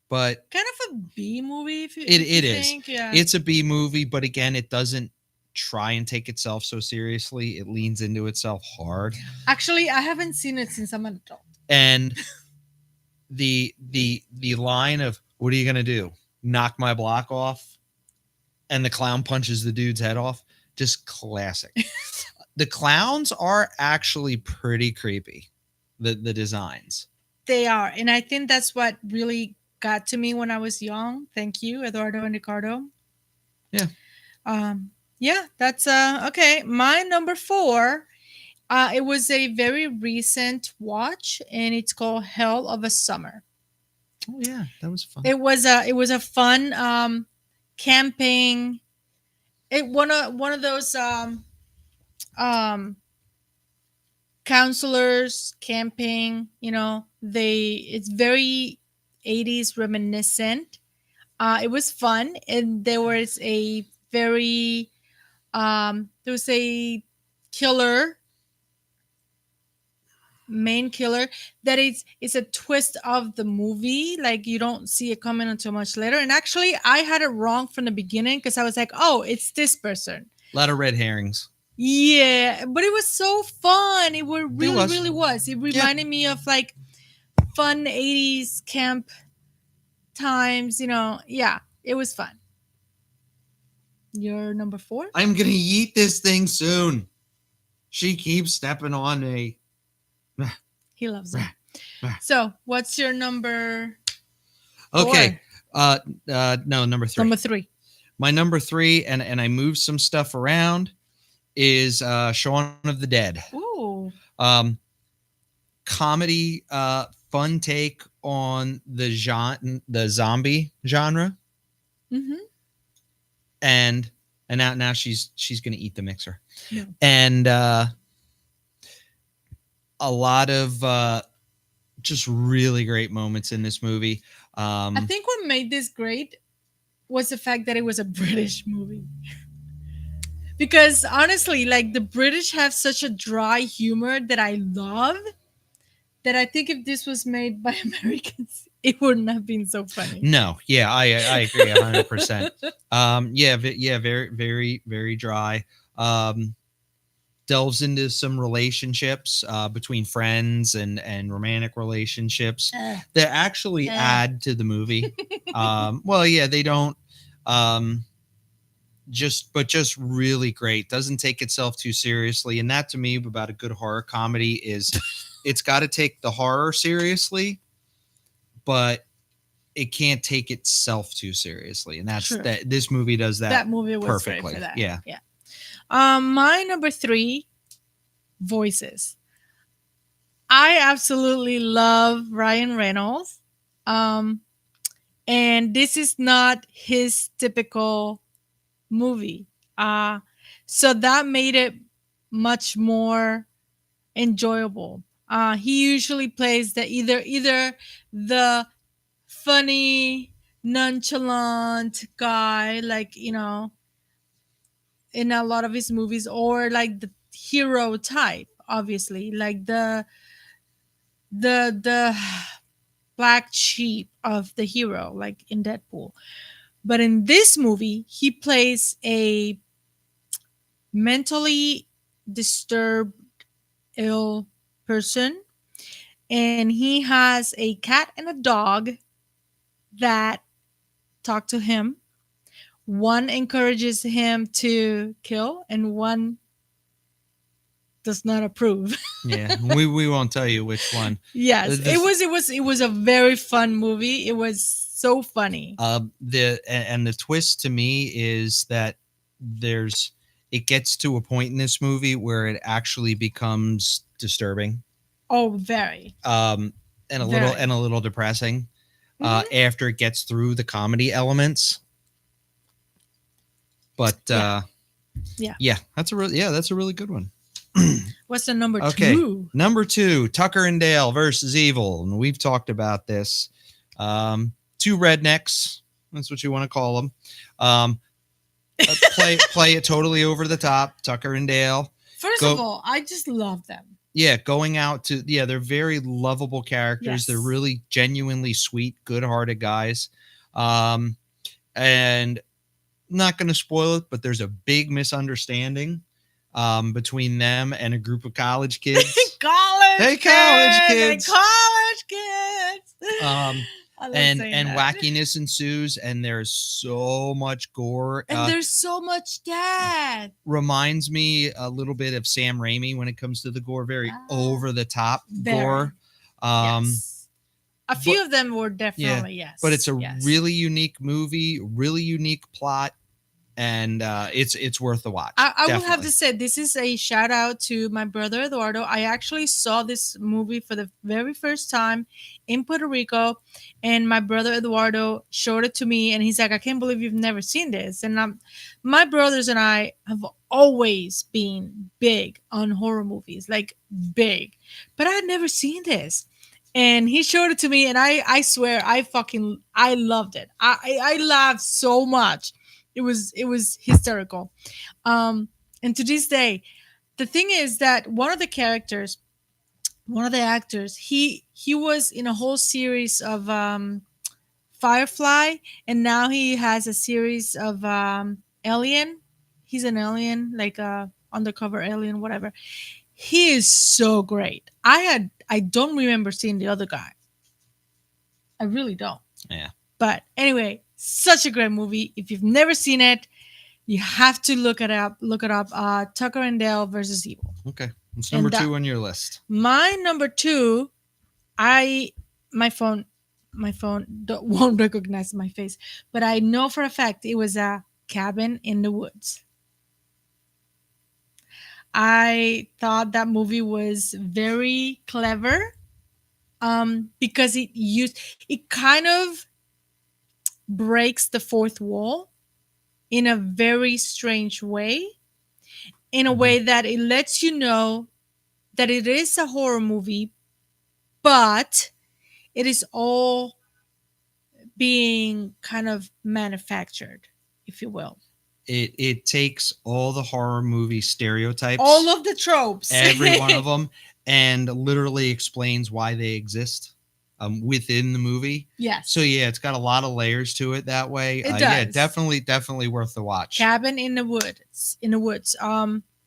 but kind of a B movie. If you is. Yeah. It's a B movie, but again, it doesn't try and take itself so seriously. It leans into itself hard. Actually, I haven't seen it since I'm an adult. And the line of "What are you gonna do? Knock my block off?" and the clown punches the dude's head off. Just classic. The clowns are actually pretty creepy. The designs. They are, and I think that's what really got to me when I was young. Thank you, Eduardo and Ricardo. Yeah. Yeah, that's okay. My number 4. It was a very recent watch, and it's called Hell of a Summer. Oh yeah, that was fun. It was a fun camping. It one of those counselors camping. It's very 80s reminiscent. It was fun, and there was a very there was a killer, main killer, that it's a twist of the movie. Like, you don't see it coming until much later. And actually, I had it wrong from the beginning because I was like, oh, it's this person. A lot of red herrings. Yeah, but it was so fun. It really, was. really was. It reminded me of like fun 80s camp times. Yeah, it was fun. Your number 4? I'm gonna eat this thing soon. She keeps stepping on me. He loves it. So, what's your number? Okay. No, number 3. Number 3. My number 3, and I moved some stuff around, is Shaun of the Dead. Ooh. Comedy, fun take on the zombie genre. Mm-hmm. And now she's gonna eat the mixer. Yeah. And a lot of just really great moments in this movie. I think what made this great was the fact that it was a British movie. Because honestly, like, the British have such a dry humor that I love, that I think if this was made by Americans, it wouldn't have been so funny. No, yeah, I agree 100%. Very, very, very dry. Delves into some relationships between friends and romantic relationships that actually add to the movie. Well, yeah, they don't. Just really great. Doesn't take itself too seriously, and that to me about a good horror comedy is, it's got to take the horror seriously, but it can't take itself too seriously, and that's True. that. This movie does that. That movie was perfectly. great for that. Yeah. My number 3, Voices. I absolutely love Ryan Reynolds. And and this is not his typical movie. Uh so that made it much more enjoyable. He usually plays the either the funny, nonchalant guy, like in a lot of his movies, or like the hero type, obviously, like the black sheep of the hero, like in Deadpool. But in this movie, he plays a mentally disturbed, ill person, and he has a cat and a dog that talk to him. One encourages him to kill, and one does not approve. Yeah, we won't tell you which one. Yes, This it was a very fun movie. It was so funny. the twist to me is that there's it gets to a point in this movie where it actually becomes disturbing, Oh, very, um, and very. a little depressing. Hmm. After it gets through the comedy elements, but Yeah, yeah. yeah, that's a really good one. What's the number Okay, two? number two, Tucker and Dale versus Evil, and we've talked about this. Two rednecks, that's what you want to call them. Play it totally over the top. Tucker and Dale. First of all, I just love them. Yeah, going out to they're very lovable characters. Yes. They're really genuinely sweet, good-hearted guys. And not going to spoil it, but there's a big misunderstanding between them and a group of college kids. College Hey, kids, college kids. college kids. I love and that. Wackiness ensues, and there's so much gore. And there's so much death. Reminds me a little bit of Sam Raimi when it comes to the gore. Very over the top gore. Yes. A few of them were definitely yes. But it's a really unique movie, really unique plot. And it's worth the watch. I will have to say, this is a shout out to my brother Eduardo. I actually saw this movie for the very first time in Puerto Rico, and my brother Eduardo showed it to me, and he's like, "I can't believe you've never seen this." And my brothers and I have always been big on horror movies, like big, but I had never seen this. And he showed it to me, and I swear I loved it. I laughed so much. It was hysterical. And to this day, the thing is that one of the actors, he was in a whole series of Firefly, and now he has a series of Alien. He's an alien, like a undercover alien, whatever. He is so great. I don't remember seeing the other guy. I really don't. Yeah. But anyway, such a great movie. If you've never seen it, you have to look it up. Look it up. Tucker and Dale versus Evil. Okay, it's number two on your list. My number two, my phone won't recognize my face, but I know for a fact it was a Cabin in the Woods. I thought that movie was very clever, because it kind of breaks the fourth wall in a very strange way, in a way that it lets you know that it is a horror movie, but it is all being kind of manufactured, if you will. It takes all the horror movie stereotypes, all of the tropes, every one of them, and literally explains why they exist within the movie. Yes. So yeah, it's got a lot of layers to it that way. It does. Yeah, definitely worth the watch. Cabin in the Woods.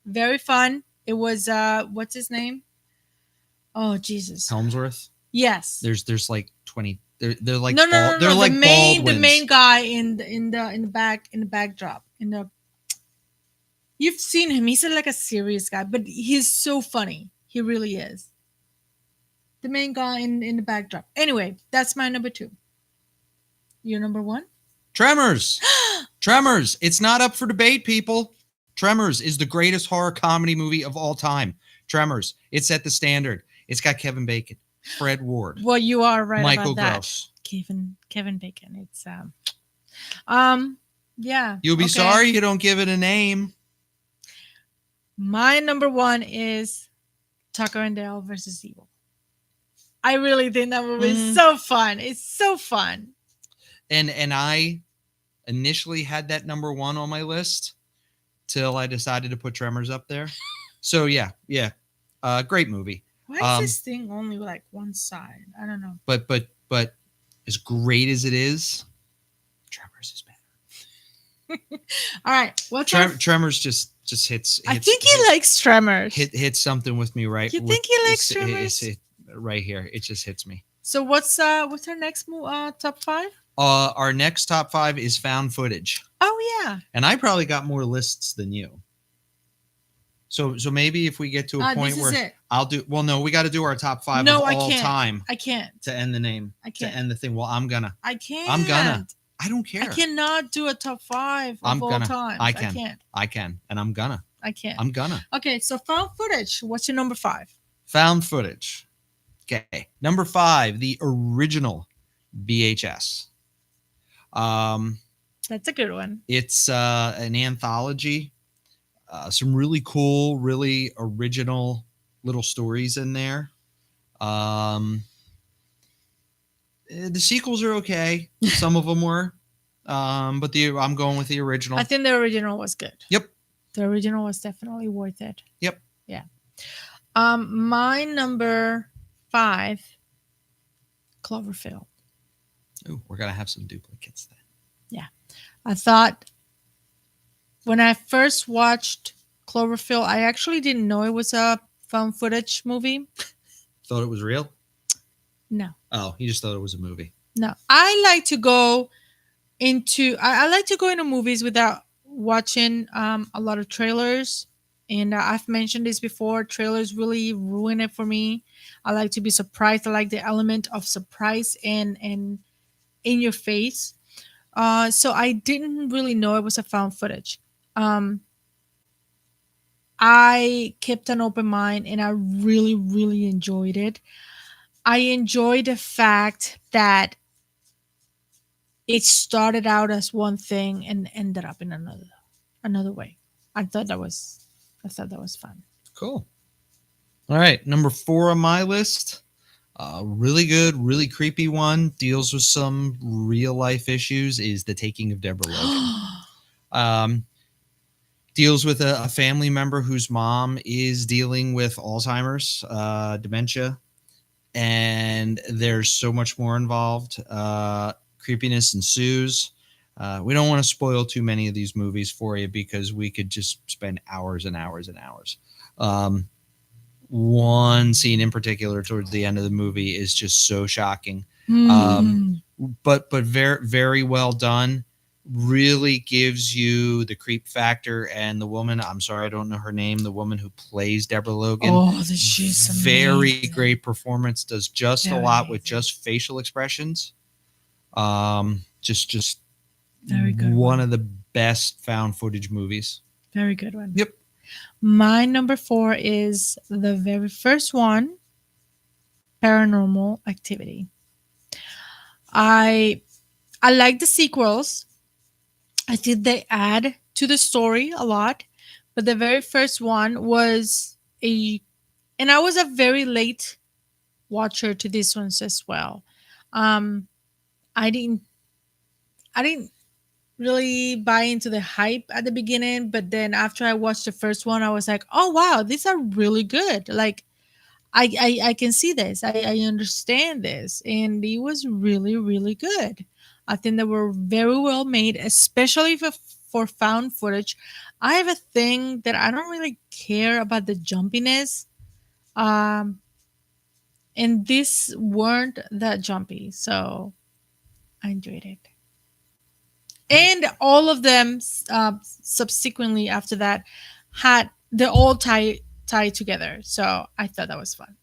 Very fun. It was what's his name? Oh Jesus. Helmsworth. Yes. There's like 20. They're like no. They're like the main guy in the backdrop. You've seen him. He's like a serious guy, but he's so funny. He really is. The main guy in the backdrop. Anyway, that's my number two. Your number one? Tremors. Tremors. It's not up for debate, people. Tremors is the greatest horror comedy movie of all time. Tremors. It set the standard. It's got Kevin Bacon, Fred Ward. Well, you are right Michael about that. Gross. Kevin Bacon. It's um yeah, You'll be okay. sorry you don't give it a name. My number one is Tucker and Dale versus Evil. I really think that movie is Mhm. so fun. It's so fun. And I initially had that number one on my list till I decided to put Tremors up there. So yeah, great movie. Why is this thing only like one side? I don't know. But as great as it is, Tremors is better. All right, what's our? Tremors just I think he likes Tremors. hits something with me right. You think he likes Tremors? Right here. It just hits me. So what's our next top five? Our next top five is found footage, Oh yeah. and I probably got more lists than you. So maybe if we get to a point this is where it. I'll do. Well, no, we got to do our top five No, of I all can't. time I can't. to end the name. I can't. To end the thing. Well, I'm gonna. I can't. I don't care. I cannot do a top five of all time. I can. I can't. I can, and I'm gonna. I can't. I'm gonna. Okay, so found footage. What's your number five? Found footage. Okay, number five, the original VHS. That's a good one. It's an anthology. Some really cool, really original little stories in there. The sequels are okay. Some of them were, but I'm going with the original. I think the original was good. Yep. The original was definitely worth it. Yep. Yeah. My number five, Cloverfield. Ooh, we're gonna have some duplicates then. Yeah. I thought when I first watched Cloverfield, I actually didn't know it was a found footage movie. Thought it was real? No. Oh, you just thought it was a movie. No. I like to go into movies without watching a lot of trailers. And I've mentioned this before. Trailers really ruin it for me. I like to be surprised. I like the element of surprise and in your face. So I didn't really know it was a found footage. I kept an open mind and I really, really enjoyed it. I enjoyed the fact that it started out as one thing and ended up in another way. I thought that was fun. Cool. All right, number 4 on my list. Really good, really creepy one. Deals with some real life issues. Is The Taking of Deborah Logan. Deals with a family member whose mom is dealing with Alzheimer's, dementia, and there's so much more involved. Creepiness ensues. We don't want to spoil too many of these movies for you because we could just spend hours and hours and hours. One scene in particular towards the end of the movie is just so shocking, but very, very well done. Really gives you the creep factor. And the woman, I'm sorry, I don't know her name, the woman who plays Deborah Logan, she's very amazing. great performance, does just Very a lot with amazing. just facial expressions. Just Very good one one. of the best found footage movies. Very good one. Yep. My number 4 is the very first one, Paranormal Activity. I like the sequels. I think they add to the story a lot, but the very first one was and I was a very late watcher to these ones as well. I didn't really buy into the hype at the beginning, but then after I watched the first one, I was like, oh wow, these are really good. Like I can see this. I understand this. And it was really, really good. I think they were very well made, especially for found footage. I have a thing that I don't really care about the jumpiness. Um, and these weren't that jumpy. So I enjoyed it. And all of them subsequently after that had they all tied together. So I thought that was fun.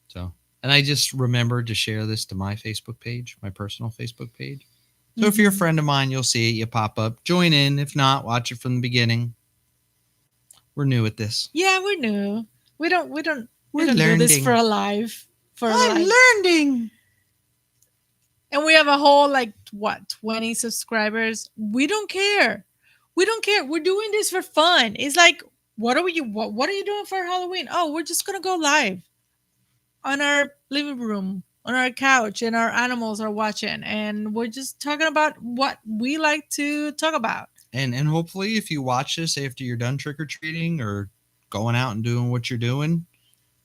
So, and I just remembered to share this to my Facebook page, my personal Facebook page. So if you're a friend of mine, you'll see it. You pop up, join in. If not, watch it from the beginning. We're new at this. Yeah, we're new. We don't We're do this learning. for a live. I'm learning. and we have a whole like what 20 subscribers. We don't care. We don't care. We're doing this for fun. It's like, what are you doing for Halloween? Oh, we're just gonna go live on our living room, on our couch, and our animals are watching, and we're just talking about what we like to talk about. And hopefully, if you watch this after you're done trick or treating or going out and doing what you're doing,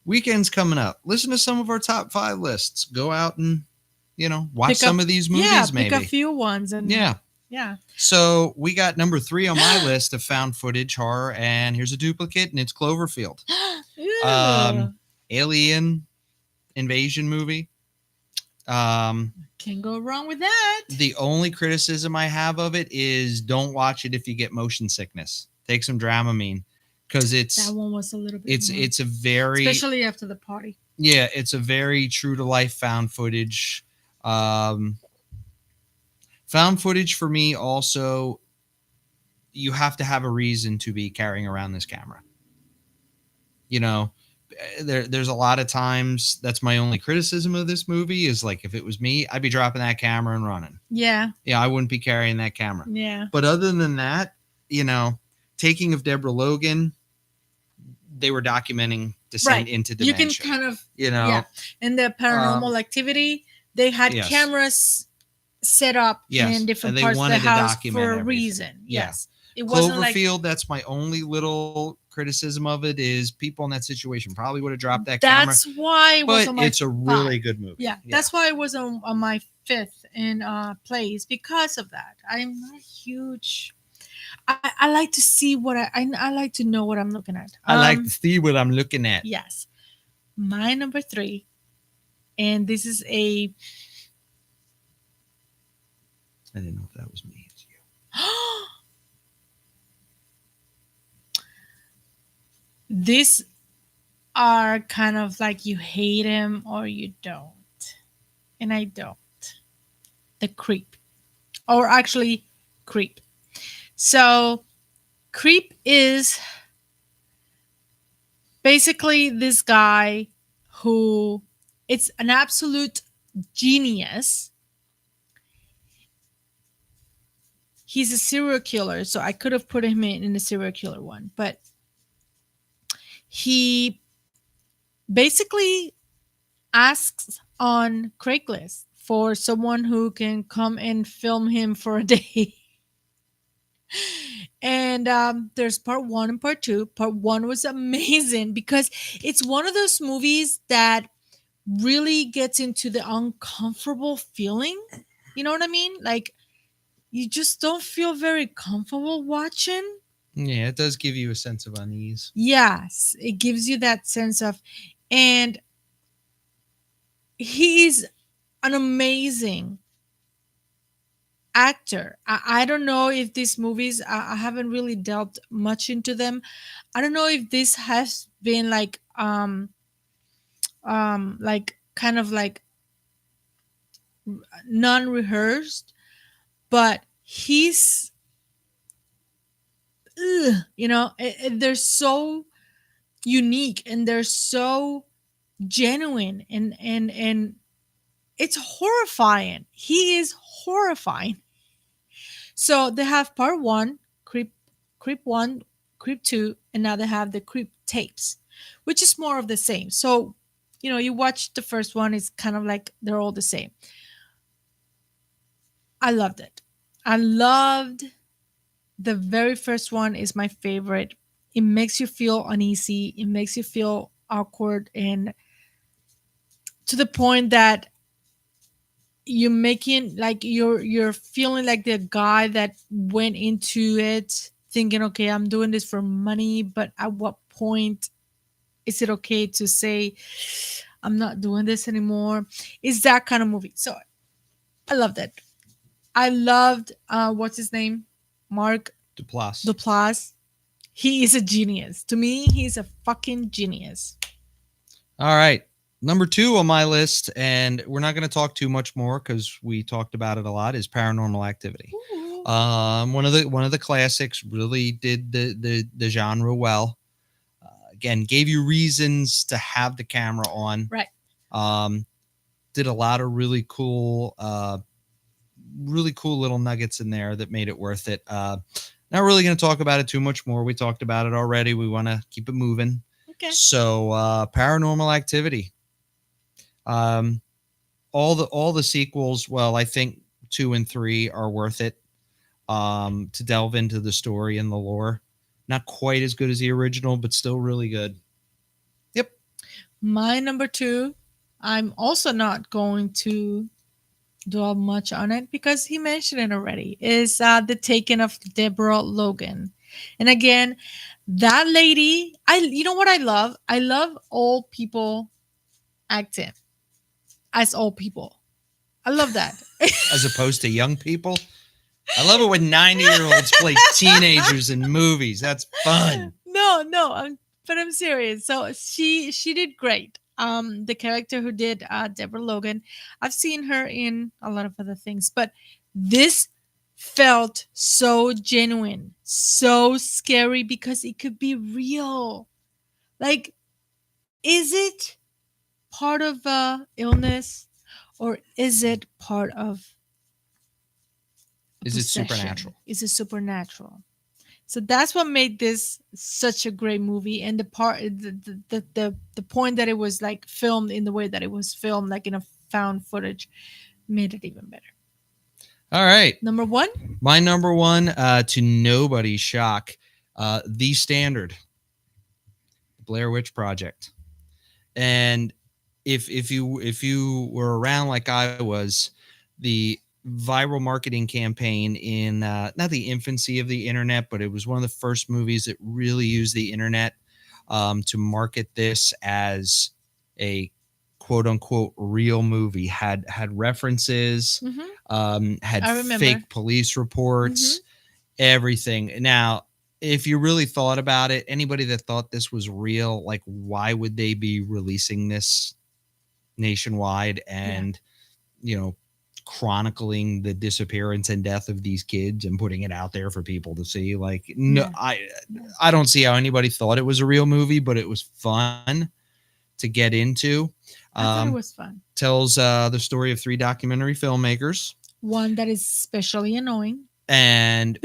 weekend's coming up. Listen to some of our top 5 lists. Go out and watch Pick up, some of these yeah, movies, pick a maybe. few ones, and Yeah. yeah. So we got number 3 on my list of found footage horror, and here's a duplicate, and it's Cloverfield. Ew. Alien invasion movie. Can't go wrong with that. The only criticism I have of it is don't watch it if you get motion sickness. Take some Dramamine, because That one was a little bit much. it's a very, especially after the party. yeah, it's a very true to life found footage. Found footage for me also, you have to have a reason to be carrying around this camera. You know, there's a lot of times that's my only criticism of this movie is like if it was me, I'd be dropping that camera and running. Yeah. Yeah, I wouldn't be carrying that camera. Yeah. But other than that, Taking of Deborah Logan, they were documenting descent into dementia. You can kind of, yeah. In the Paranormal Activity, they had cameras set up in different parts of the house for a reason. Yeah. Yes. It wasn't Cloverfield, that's my only little criticism of it is people in that situation probably would have dropped that That's camera. why it was But on my it's a really good movie. Yeah, that's why it was on my 5th in place because of that. I'm not a huge. I like to see what I like to know what I'm looking at. I like to see what I'm looking at. Yes, my number 3, and this is a. I didn't know if that was me. It's you. These are kind of like you hate him or you don't, and I don't. The Creep, or actually, Creep. So, Creep is basically this guy who it's an absolute genius. He's a serial killer, so I could have put him in the serial killer one, but he basically asks on Craigslist for someone who can come and film him for a day. And there's part 1 and part 2. Part 1 was amazing because it's one of those movies that really gets into the uncomfortable feeling. You know what I mean? Like you just don't feel very comfortable watching. Yeah, it does give you a sense of unease. Yes, it gives you that sense of, and he's an amazing actor. I don't know if these movies, I haven't really delved much into them. I don't know if this has been like kind of like non-rehearsed, but he's they're so unique and they're so genuine and it's horrifying. He is horrifying. So they have part 1, Creep 1, Creep 2, and now they have the Creep tapes, which is more of the same. So, you watch the first one, it's kind of like they're all the same. I loved it. I loved the very first one is my favorite. It makes you feel uneasy. It makes you feel awkward and to the point that you're making like you're feeling like the guy that went into it thinking, okay, I'm doing this for money, but at what point is it okay to say I'm not doing this anymore? It's that kind of movie. So I loved it. I loved what's his name? Mark Duplass. He is a genius. To me, he's a fucking genius. All right. Number 2 on my list, and we're not going to talk too much more because we talked about it a lot, is Paranormal Activity. One of the classics, really did the genre well. Again, gave you reasons to have the camera on. Right. did a lot of really cool little nuggets in there that made it worth it. Not really going to talk about it too much more. We talked about it already. We want to keep it moving. Okay. So, Paranormal Activity. Um, all the sequels. Well, I think 2 and 3 are worth it. To delve into the story and the lore. Not quite as good as the original, but still really good. Yep. My number two, I'm also not going to dwell much on it because he mentioned it already, is the taking of Deborah Logan. And again, that lady, you know what I love? I love old people acting as old people. I love that. As opposed to young people. I love it when 90-year-olds play teenagers in movies. That's fun. No, no, but I'm serious. So she did great. The character who did Deborah Logan, I've seen her in a lot of other things, but this felt so genuine, so scary because it could be real. Like, is it part of illness or is it part of a Is it possession? supernatural? Is it supernatural? So that's what made this such a great movie, and the point that it was like filmed in the way that it was filmed, like in a found footage, made it even better. All right. Number one. My number one, to nobody's shock, The Standard, Blair Witch Project. And if you were around like I was, the viral marketing campaign in not the infancy of the internet, but it was one of the first movies that really used the internet to market this as a quote unquote real movie. Had references, Hmm. had I remember. fake police Hmm. reports, everything. Now, if you really thought about it, anybody that thought this was real, like, why would they be releasing this nationwide Yeah, and, you know, chronicling the disappearance and death of these kids and putting it out there for people to see? Like, no, yeah, yeah. I don't see how anybody thought it was a real movie, but it was fun to get into. I thought it Um, was fun. Tells the story of 3 documentary filmmakers One that is especially annoying. and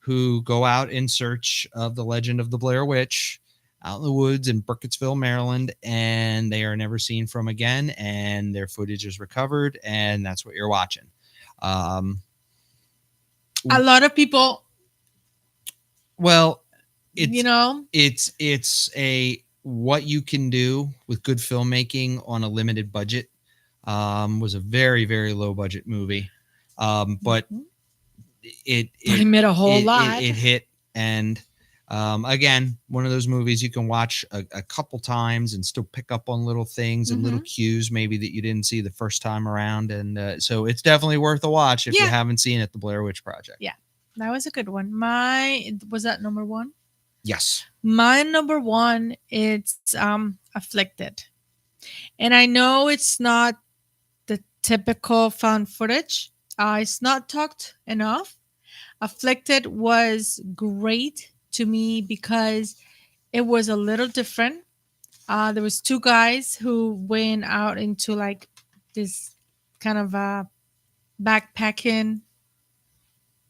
who go out in search of the legend of the Blair Witch out in the woods in Burkittsville, Maryland, and they are never seen from again, and their footage is recovered, and that's what you're watching. Um, A lot of people, well, you it's know, it's a what you can do with good filmmaking on a limited budget. Was a very low budget movie, but Mhm. it But I it made a whole it lot. it hit. And again, one of those movies you can watch a couple times and still pick up on little things and little Hmm. cues maybe that you didn't see the first time around. And so it's definitely worth a watch if you Yeah, haven't seen it. The Blair Witch Project. yeah, that was a good one. My was that number one. Yes. My number one, it's Afflicted. And I know it's not the typical found footage. It's not talked enough. Afflicted was great to me because it was a little different. There was two guys who went out into like this kind of backpacking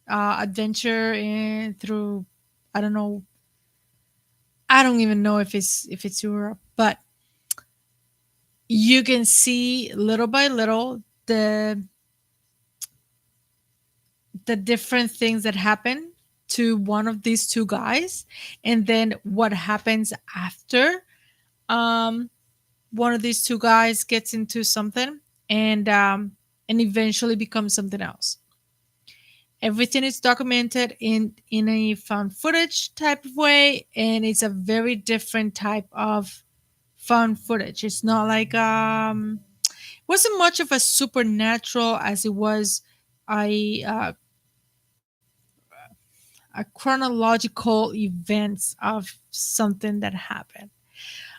adventure and through, I don't know, I don't even know if it's Europe, but you can see little by little the different things that happen to one of these two guys, and then what happens after um one of these two guys gets into something, and eventually becomes something else. Everything is documented in a found footage type of way, and it's a very different type of found footage. It's not like wasn't much of a supernatural as it was a a chronological events of something that happened.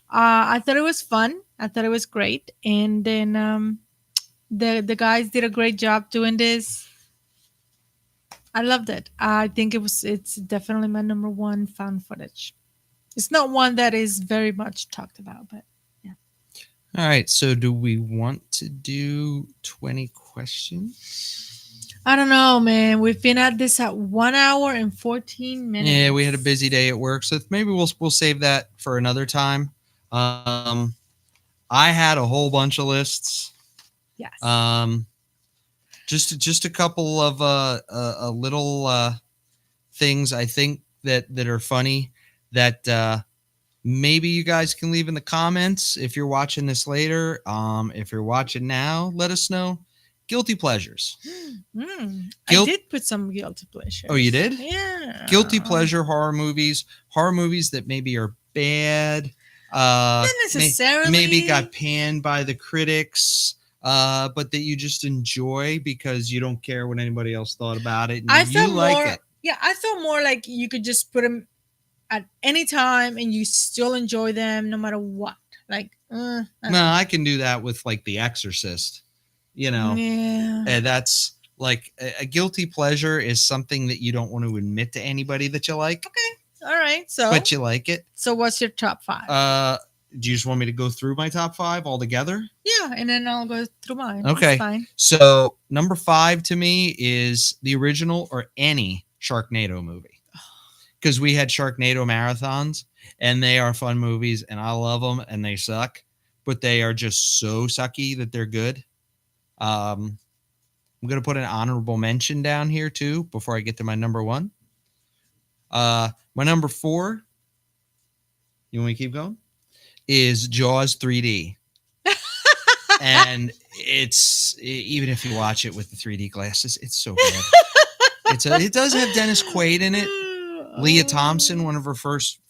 I thought it was fun. I thought it was great, and then the guys did a great job doing this. I loved it. I think it's definitely my number one found footage. It's not one that is very much talked about, but yeah. All right. So, do we want to do 20 questions? I don't know, man. We've been at this at 1 hour and 14 minutes. Yeah, we had a busy day at work, so maybe we'll save that for another time. I had a whole bunch of lists. Yes. Um, just a couple of a little things I think that are funny that maybe you guys can leave in the comments if you're watching this later. If you're watching now, let us know. Guilty pleasures. I Guilt. did put some guilty pleasures. Oh, you did? Yeah. Guilty pleasure horror movies that maybe are bad. Not necessarily. Maybe got panned by the critics. But that you just enjoy because you don't care what anybody else thought about it, and I you thought like more. it. Yeah, I thought more like you could just put them at any time and you still enjoy them no matter what. Like, No, I can do that with like The Exorcist. Yeah. And that's like a guilty pleasure is something that you don't want to admit to anybody that you like. Okay. All right. So, but you like it. So, what's your top 5? Do you just want me to go through my top 5 all together? Yeah, and then I'll go through mine. Okay. That's fine. So, number 5 to me is the original or any Sharknado movie. Because we had Sharknado marathons, and they are fun movies, and I love them, and they suck, but they are just so sucky that they're good. I'm going to put an honorable mention down here, too, before I get to my number 1. My number 4, you want me to keep going? Is Jaws 3D. And it's, even if you watch it with the 3D glasses, it's so bad. It does have Dennis Quaid in it. Leah Thompson, one of her first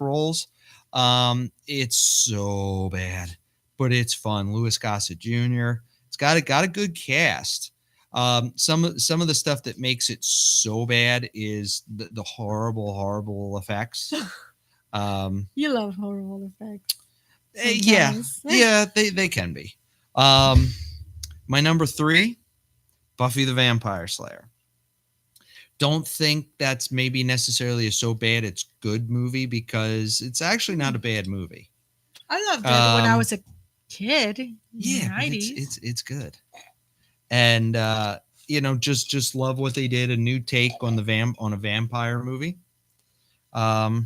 roles. It's so bad, but it's fun. Louis Gossett Jr. It's got a good cast. Some of the stuff that makes it so bad is the horrible effects. You love horrible effects. Yeah, they can be. My number 3, Buffy the Vampire Slayer. Don't think that's maybe necessarily a so bad it's good movie, because it's actually not a bad movie. I loved it when I was a kid. Yeah, but it's good. And just love what they did, a new take on on a vampire movie. My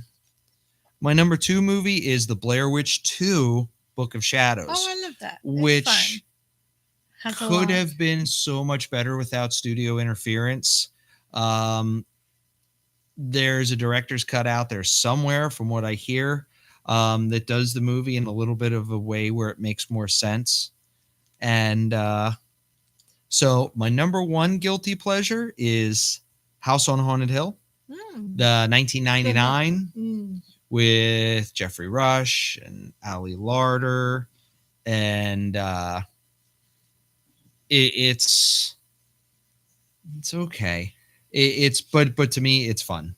number 2 movie is The Blair Witch 2: Book of Shadows. Oh, I love that. Which could have been so much better without studio interference. There's a director's cut out there somewhere, from what I hear, that does the movie in a little bit of a way where it makes more sense. And so my number 1 guilty pleasure is House on Haunted Hill, the 1999 with Jeffrey Rush and Ali Larder, and it's okay. But to me it's fun.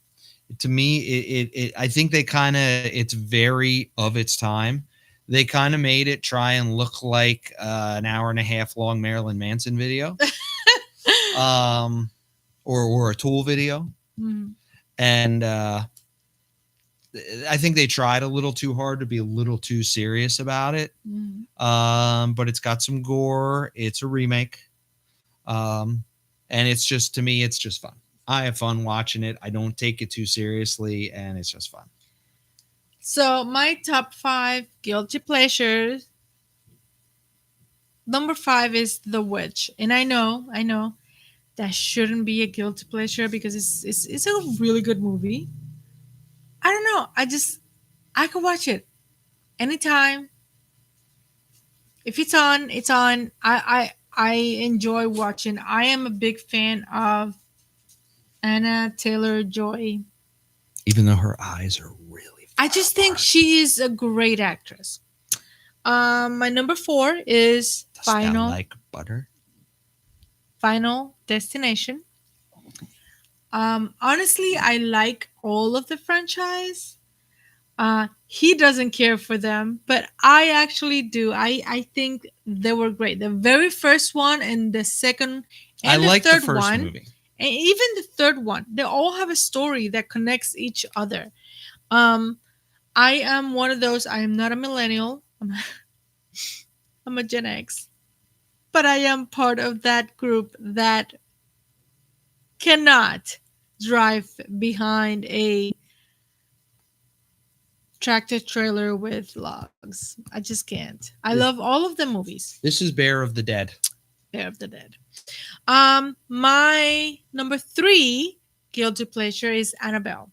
To me it I think they kind of, it's very of its time. They kind of made it try and look like an hour and a half long Marilyn Manson video, or a Tool video. And I think they tried a little too hard to be a little too serious about it. But it's got some gore. It's a remake. And it's just, to me, it's just fun. I have fun watching it. I don't take it too seriously, and it's just fun. So my top 5 guilty pleasures. Number 5 is The Witch, and I know that shouldn't be a guilty pleasure because it's a really good movie. I don't know. I can watch it anytime. If it's on, it's on. I enjoy watching. I am a big fan of Anna Taylor-Joy. Even though her eyes are really I just think she is a great actress. My number 4 is Does Final. Like butter. Final Destination. Honestly, I like all of the franchise. He doesn't care for them, but I actually do. I think they were great. The very first one and the second and the third the first one, movie. And even the third one, they all have a story that connects each other. I am one of those. I am not a millennial. I'm a Gen X. But I am part of that group that cannot drive behind a tractor trailer with logs. I just can't. I love all of the movies. This is Bear of the Dead. Bear of the Dead. My number three guilty pleasure is Annabelle.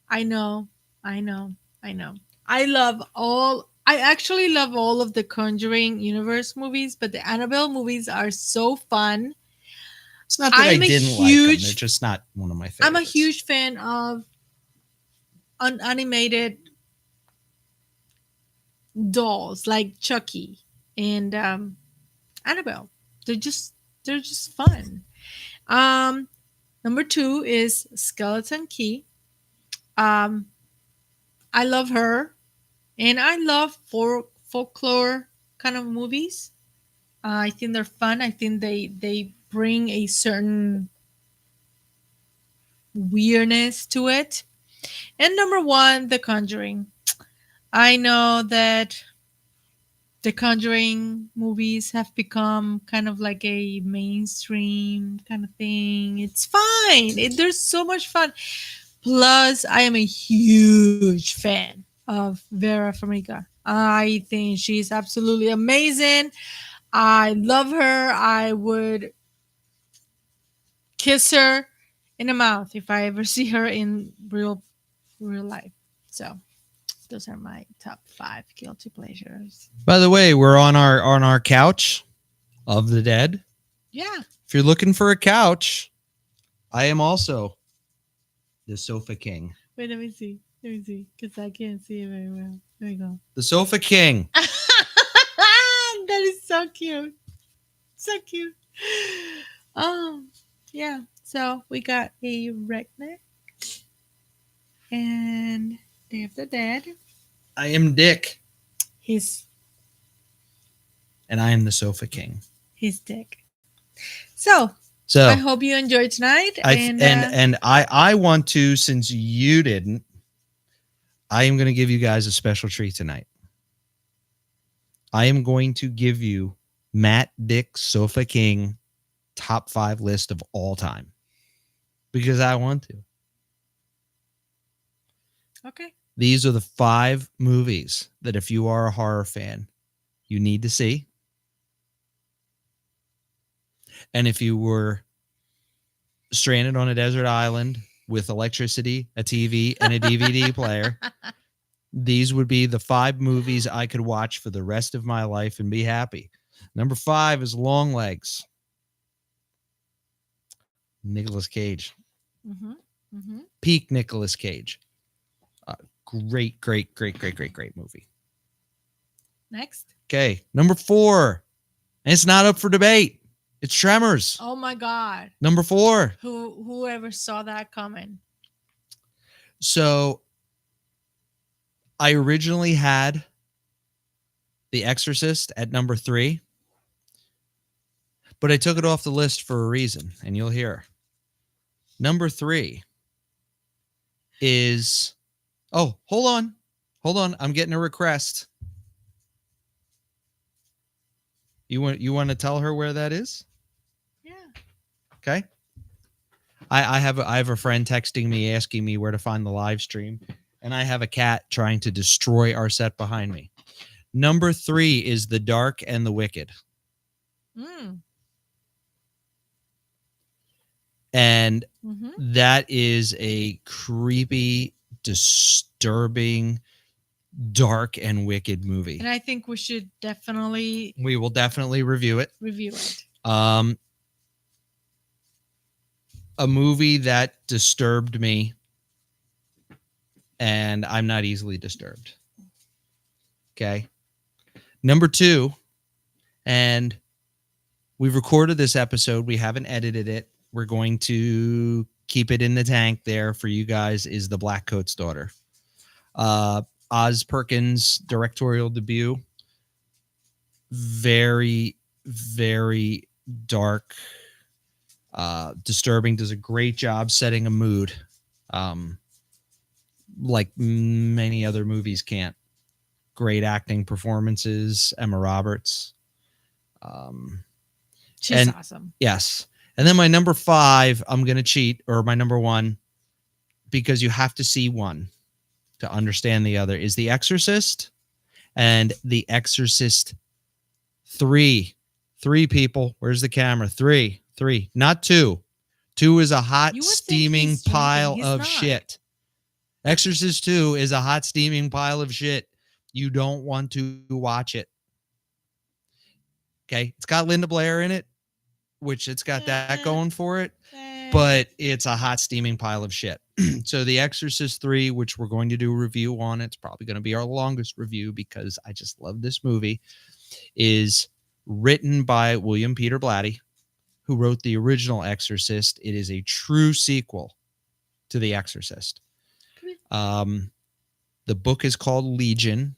I know, I know, I know. I love all. I actually love all of the Conjuring universe movies, but the Annabelle movies are so fun. It's not that I I'm a didn't like them; they're huge. just not one of my I'm a favorites. huge fan of unanimated dolls like Chucky and Annabelle. They're just they're just fun. Um, Number two is Skeleton Key. Um, I love her, and I love folklore kind of movies. I think they're fun. I think they bring a certain weirdness to it. And number one, The Conjuring. I know that the Conjuring movies have become kind of like a mainstream kind of thing. It's fine. There's so much fun. Plus, I am a huge fan of Vera Farmiga. I think she's absolutely amazing. I love her. I would kiss her in the mouth if I ever see her in real life. So those are my top five guilty pleasures. By the way, we're on our couch of the dead. Yeah. If you're looking for a couch, I am also the Sofa King. Wait, let me see. Let me see, because I can't see it very well. There we go. The Sofa King. That is so cute. So cute. Um, yeah. So we got a redneck and Day of the Dead. I am Dick, His and I am the Sofa King. his dick. So So I hope you enjoyed tonight. I want to, since you didn't, I am going to give you guys a special treat tonight. I am going to give you Matt Dick Sofa King top 5 list of all time because I want to. Okay. These are the 5 movies that if you are a horror fan, you need to see. And if you were stranded on a desert island with electricity, a TV, and a DVD player, these would be the 5 movies I could watch for the rest of my life and be happy. Number 5 is Longlegs. Nicolas Cage. Mm-hmm. Mm-hmm. Peak Nicolas Cage. Great movie. Next. Okay, number 4. And it's not up for debate. It's Tremors. Oh my God. Number 4. Whoever saw that coming. So I originally had The Exorcist at number 3, but I took it off the list for a reason, and you'll hear. Number 3 is... Oh, hold on. I'm getting a request. You want to tell her where that is? Yeah. Okay. I have a friend texting me asking me where to find the live stream, and I have a cat trying to destroy our set behind me. Number 3 is The Dark and the Wicked. And that is a creepy, disturbing, dark and wicked movie. And I think we will definitely review it. A movie that disturbed me, and I'm not easily disturbed. Okay. Number 2, and we've recorded this episode. We haven't edited it. We're going to keep it in the tank there for you guys, is The Blackcoat's Daughter. Oz Perkins' directorial debut. Very, very dark, disturbing, does a great job setting a mood, like many other movies can't. great acting performances. Emma Roberts. Um, She's and awesome. yes. And then my number 5, I'm going to cheat, or my number 1, because you have to see one to understand the other, is The Exorcist and The Exorcist 3. 3 people. Where's the camera? 3. 3. Not 2. 2 is a hot, You would think steaming he's drinking. pile He's of not. shit. Exorcist 2 is a hot, steaming pile of shit. You don't want to watch it. Okay. It's got Linda Blair in it, which it's got that Eh, going for it, eh. but it's a hot, steaming pile of shit. So The Exorcist 3, which we're going to do a review on, it's probably going to be our longest review because I just love this movie, is written by William Peter Blatty, who wrote the original Exorcist. It is a true sequel to The Exorcist. Um, the book is called Legion.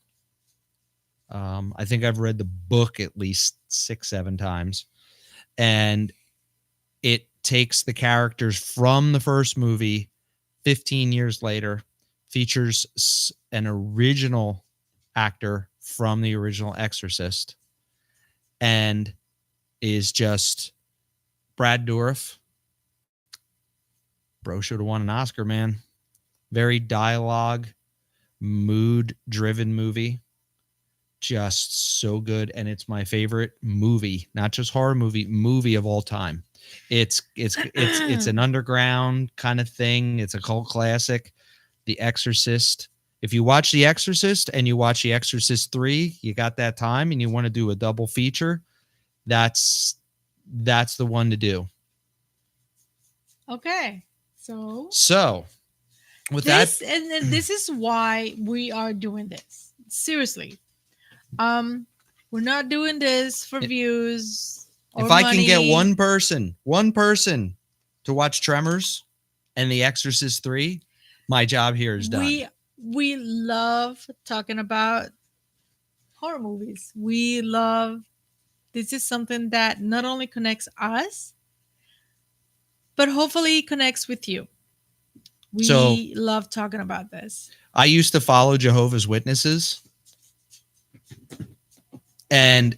I think I've read the book at least 6, 7 times. And it takes the characters from the first movie 15 years later, features an original actor from the original Exorcist, and is just Brad Dourif. Bro should have won an Oscar, man. Very dialogue, mood driven movie. Just so good. And it's my favorite movie, not just horror movie of all time. It's an underground kind of thing. It's a cult classic. The Exorcist. If you watch The Exorcist and you watch The Exorcist 3, you got that time and you want to do a double feature, that's the one to do. Okay. So So, with this that, and this is why we are doing this. Seriously. Um, we're not doing this for views or if I can get money. one person to watch Tremors and The Exorcist 3, my job here is done. We love talking about horror movies. We love this is something that not only connects us, but hopefully connects with you. So, We love talking about this. I used to follow Jehovah's Witnesses, and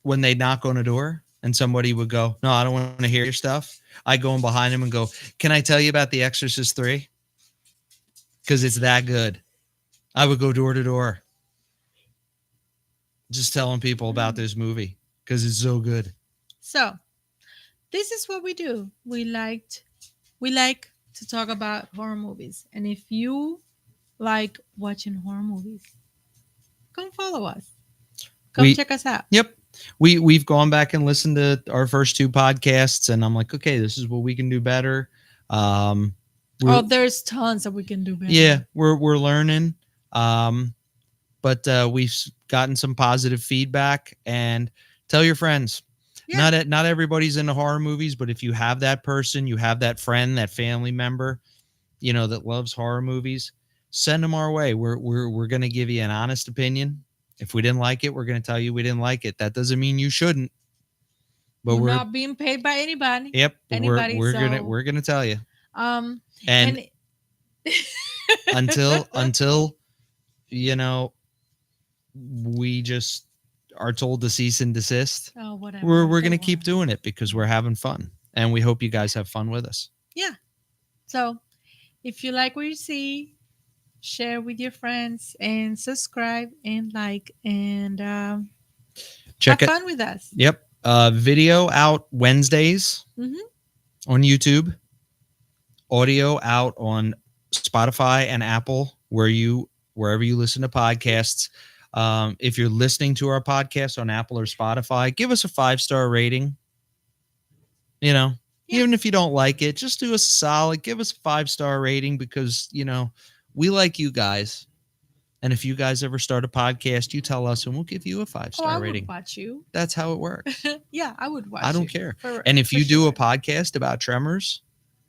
when they knock on a door and somebody would go, "No, I don't want to hear your stuff," I go in behind him and go, "Can I tell you about The Exorcist 3? Because it's that good." I would go door to door, just telling people about this movie because it's so good. So, this is what we do. We like to talk about horror movies. And if you like watching horror movies, come follow us. Come We check us out. Yep. We've gone back and listened to our first 2 podcasts, and I'm like, okay, this is what we can do better. Oh, there's tons that we can do better. Yeah, we're learning. But we've gotten some positive feedback, and tell your friends. Yeah. Not everybody's into horror movies, but if you have that person, you have that friend, that family member, that loves horror movies, send them our way. We're going to give you an honest opinion. If we didn't like it, we're going to tell you we didn't like it. That doesn't mean you shouldn't. But we're not being paid by anybody. Yep. Anybody. We're gonna tell you. And until we just are told to cease and desist. Oh, whatever. We're gonna keep doing it because we're having fun, and we hope you guys have fun with us. Yeah. So, if you like what you see, share with your friends and subscribe and like and Check have it. fun with us. Yep. Video out Wednesdays on YouTube. Audio out on Spotify and Apple, wherever you listen to podcasts. If you're listening to our podcast on Apple or Spotify, give us a 5-star rating. Even if you don't like it, just do a solid, give us a 5-star rating because, we like you guys. And if you guys ever start a podcast, you tell us and we'll give you a 5-star rating. I would watch you. That's how it works. Yeah, I would watch I don't you. care. And if you do a podcast about Tremors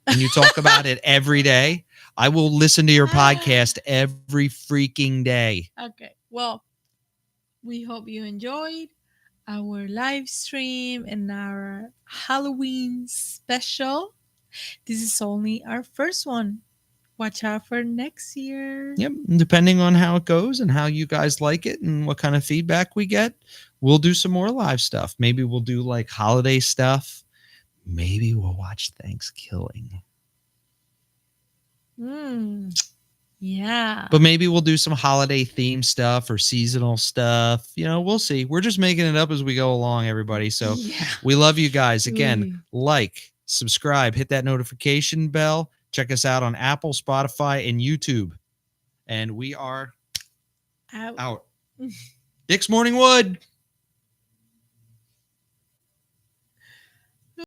and you talk about it every day, I will listen to your podcast every freaking day. Okay. Well, we hope you enjoyed our live stream and our Halloween special. This is only our first one. Watch out for next year. Yep. And depending on how it goes and how you guys like it and what kind of feedback we get, we'll do some more live stuff. Maybe we'll do like holiday stuff. Maybe we'll watch Thanksgiving. Yeah. But maybe we'll do some holiday theme stuff or seasonal stuff. We'll see. We're just making it up as we go along, everybody. So Yeah. we love you guys. Again, like, subscribe, hit that notification bell. Check us out on Apple, Spotify, and YouTube. And we are out. Dick's Morning Wood.